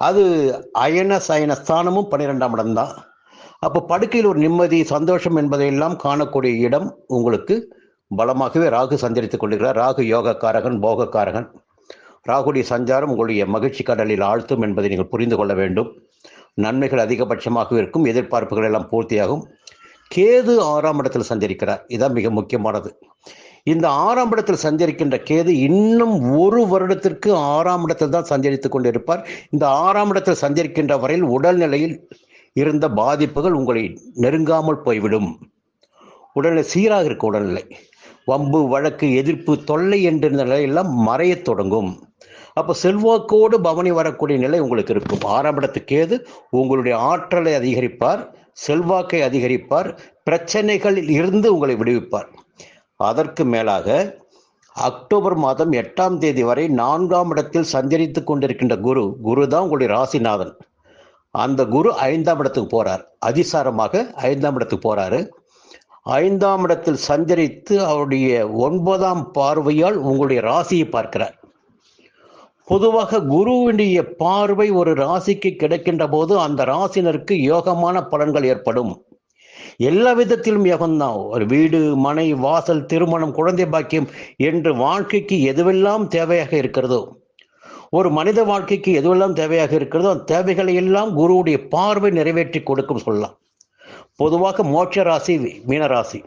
அது அயன சயன ஸ்தானமும் 12ஆம் இடம்தான். அப்போ படுக்கையில் ஒரு நிம்மதி, சந்தோஷம் என்பதையெல்லாம் காணக்கூடிய இடம் உங்களுக்கு பலமாகவே ராகு சஞ்சரித்துக் கொண்டிருக்கிறார். ராகு யோகக்காரகன், போகக்காரகன். ராகுடைய சஞ்சாரம் உங்களுடைய மகிழ்ச்சி கடலில் ஆழ்த்தும் என்பதை நீங்கள் புரிந்து கொள்ள வேண்டும். நன்மைகள் அதிகபட்சமாக இருக்கும், எதிர்பார்ப்புகள் எல்லாம் பூர்த்தியாகும். கேது 6ஆம் இடத்தில் சஞ்சரிக்கிறார். இதுதான் மிக முக்கியமானது. இந்த 6ஆம் இடத்தில் சஞ்சரிக்கின்ற கேது இன்னும் 1 வருடத்திற்கு 6ஆம் இடத்தில் தான் சஞ்சரித்துக் கொண்டிருப்பார். இந்த 6ஆம் இடத்தில் சஞ்சரிக்கின்ற வரையில் உடல்நிலையில் இருந்த பாதிப்புகள் உங்களை நெருங்காமல் போய்விடும். உடல்நிலை சீராக இருக்க, உடல்நிலை வம்பு வழக்கு எதிர்ப்பு தொல்லை என்ற நிலையெல்லாம் மறையத் தொடங்கும். அப்போ செல்வாக்கோடு பவனி வரக்கூடிய நிலை உங்களுக்கு இருக்கும். 6ஆம் இடத்துக்கு கேது உங்களுடைய ஆற்றலை அதிகரிப்பார், செல்வாக்கை அதிகரிப்பார், பிரச்சனைகளில் இருந்து உங்களை விடுவிப்பார். அதற்கு மேலாக அக்டோபர் மாதம் 8ஆம் தேதி வரை 4ஆம் இடத்தில் சஞ்சரித்துக் கொண்டிருக்கின்ற குரு தான் உங்களுடைய ராசிநாதன். அந்த குரு 5ஆம் இடத்துக்கு போறார். அதிசாரமாக 5ஆம் இடத்துக்கு போறாரு. 5ஆம் இடத்தில் சஞ்சரித்து அவருடைய 9ஆம் பார்வையால் உங்களுடைய ராசியை பார்க்கிறார். பொதுவாக குருவினுடைய பார்வை ஒரு ராசிக்கு கிடைக்கின்ற போது அந்த ராசினருக்கு யோகமான பலன்கள் ஏற்படும். எல்லா விதத்திலும் யோகம்தான். ஒரு வீடு, மனை, வாசல், திருமணம், குழந்தை பாக்கியம் என்று வாழ்க்கைக்கு எதுவெல்லாம் தேவையாக இருக்கிறதோ, ஒரு மனித வாழ்க்கைக்கு எதுவெல்லாம் தேவையாக இருக்கிறதோ அந்த தேவைகளை எல்லாம் குருவுடைய பார்வை நிறைவேற்றி கொடுக்கும் சொல்லலாம். பொதுவாக மோட்ச ராசி மீனராசி.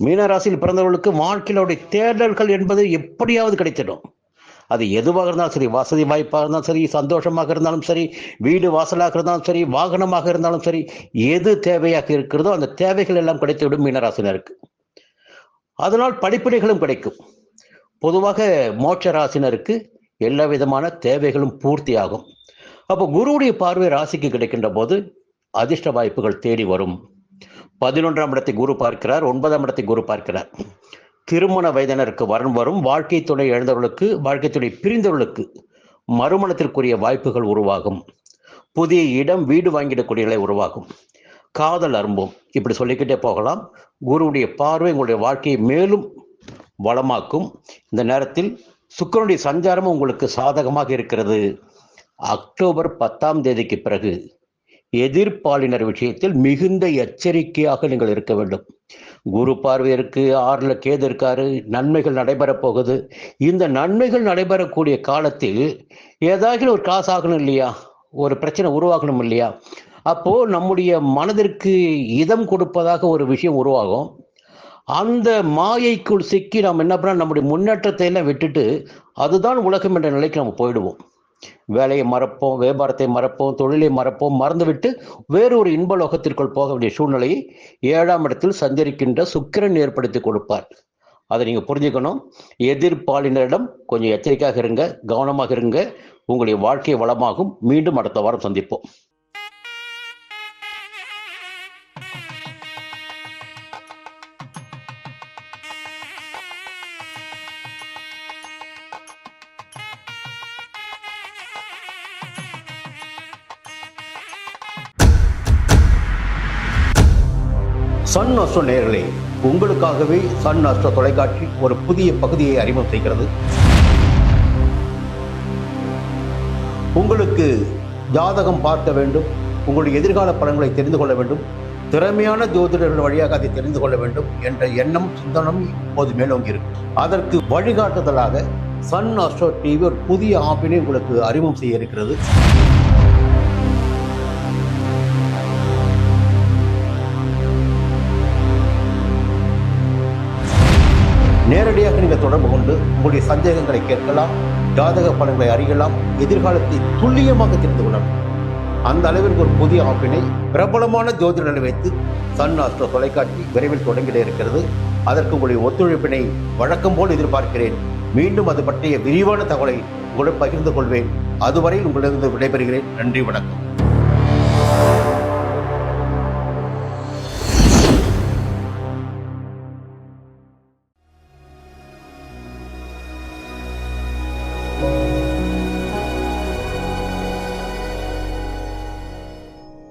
மீனராசியில் பிறந்தவர்களுக்கு வாழ்க்கையிலுடைய தேடல்கள் என்பது எப்படியாவது கிடைத்திடும். அது எதுவாக இருந்தாலும் சரி, வசதி வாய்ப்பாக இருந்தாலும் சரி, சந்தோஷமாக இருந்தாலும் சரி, வீடு வாசலாக இருந்தாலும் சரி, வாகனமாக இருந்தாலும் சரி, எது தேவையாக இருக்கிறதோ அந்த தேவைகள் எல்லாம் கிடைத்துவிடும் மீனராசினருக்கு. அதனால் படிப்பினைகளும் கிடைக்கும். பொதுவாக மோட்ச ராசினருக்கு எல்லா விதமான தேவைகளும் பூர்த்தியாகும். அப்போ குருவுடைய பார்வை ராசிக்கு கிடைக்கின்ற போது அதிர்ஷ்ட வாய்ப்புகள் தேடி வரும். 11ஆம் இடத்தை குரு பார்க்கிறார், 9ஆம் இடத்தை குரு பார்க்கிறார். திருமண வயதினருக்கு வரன் வரும். வாழ்க்கை துணை இழந்தவர்களுக்கு, வாழ்க்கை துணை பிரிந்தவர்களுக்கு மறுமணத்திற்குரிய வாய்ப்புகள் உருவாகும். புதிய இடம், வீடு வாங்கிடக்கூடிய நிலை உருவாகும். காதல் அரும்பும். இப்படி சொல்லிக்கிட்டே போகலாம். குருவுடைய பார்வை உங்களுடைய வாழ்க்கையை மேலும் வளமாக்கும். இந்த நேரத்தில் சுக்கிரனுடைய சஞ்சாரமும் உங்களுக்கு சாதகமாக இருக்கிறது. அக்டோபர் 10ஆம் தேதிக்கு பிறகு எதிர்ப்பாளினர் விஷயத்தில் மிகுந்த எச்சரிக்கையாக நீங்கள் இருக்க வேண்டும். குரு பார்வை இருக்கு, 6ல் கேது இருக்காரு, நன்மைகள் நடைபெறப் போகுது. இந்த நன்மைகள் நடைபெறக்கூடிய காலத்தில் ஏதாவது ஒரு காசு ஆகணும் இல்லையா, ஒரு பிரச்சனை உருவாகணும் இல்லையா. அப்போ நம்முடைய மனதிற்கு இதம் கொடுப்பதாக ஒரு விஷயம் உருவாகும். அந்த மாயைக்குள் சிக்கி நாம் என்ன பண்ண, நம்முடைய முன்னேற்றத்தை எல்லாம் விட்டுட்டு அதுதான் உலகம் என்ற நிலைக்கு நம்ம போயிடுவோம். வேலையை மறப்போம், வியாபாரத்தை மறப்போம், தொழிலை மறப்போம், மறந்துவிட்டு வேறொரு இன்பலோகத்திற்குள் போக வேண்டிய சூழ்நிலையை 7ஆம் இடத்தில் சஞ்சரிக்கின்ற சுக்கிரன் ஏற்படுத்தி கொடுப்பார். அதை நீங்க புரிஞ்சுக்கணும். எதிர்ப்பாளினரிடம் கொஞ்சம் எச்சரிக்கையாக இருங்க, கவனமாக இருங்க. உங்களுடைய வாழ்க்கை வளமாகும். மீண்டும் அடுத்த வாரம் சந்திப்போம். சன் அஸ்ட்ரோ நேயர்களே, உங்களுக்காகவே சன் அஸ்ட்ரோ தொலைக்காட்சி ஒரு புதிய பகுதியை அறிமுகம் செய்கிறது. உங்களுக்கு ஜாதகம் பார்க்க வேண்டும், உங்களுடைய எதிர்கால பலன்களை தெரிந்து கொள்ள வேண்டும், திறமையான ஜோதிடர்கள் வழியாக அதை தெரிந்து கொள்ள வேண்டும் என்ற எண்ணம் சிந்தனம் இப்போது மேலோங்கி இருக்கு. அதற்கு வழிகாட்டுதலாக சன் ஆஸ்ட்ரோ டிவி ஒரு புதிய ஆப்பினை உங்களுக்கு அறிமுகம் செய்ய இருக்கிறது. நேரடியாக நீங்கள் தொடர்பு கொண்டு உங்களுடைய சந்தேகங்களை கேட்கலாம், ஜாதக பலன்களை அறியலாம், எதிர்காலத்தை துல்லியமாக தெரிந்து கொள்ளலாம். அந்த அளவிற்கு ஒரு புதிய ஆப்பினை பிரபலமான ஜோதிடர்களை வைத்து சன் ஆஸ்ட்ரோ தொலைக்காட்சி விரைவில் தொடங்கிட இருக்கிறது. அதற்கு உங்களுடைய ஒத்துழைப்பினை வழக்கம் போல் எதிர்பார்க்கிறேன். மீண்டும் அது பற்றிய விரிவான தகவலை உங்களுடன் பகிர்ந்து கொள்வேன். அதுவரை உங்களிடம் விடைபெறுகிறேன். நன்றி, வணக்கம்.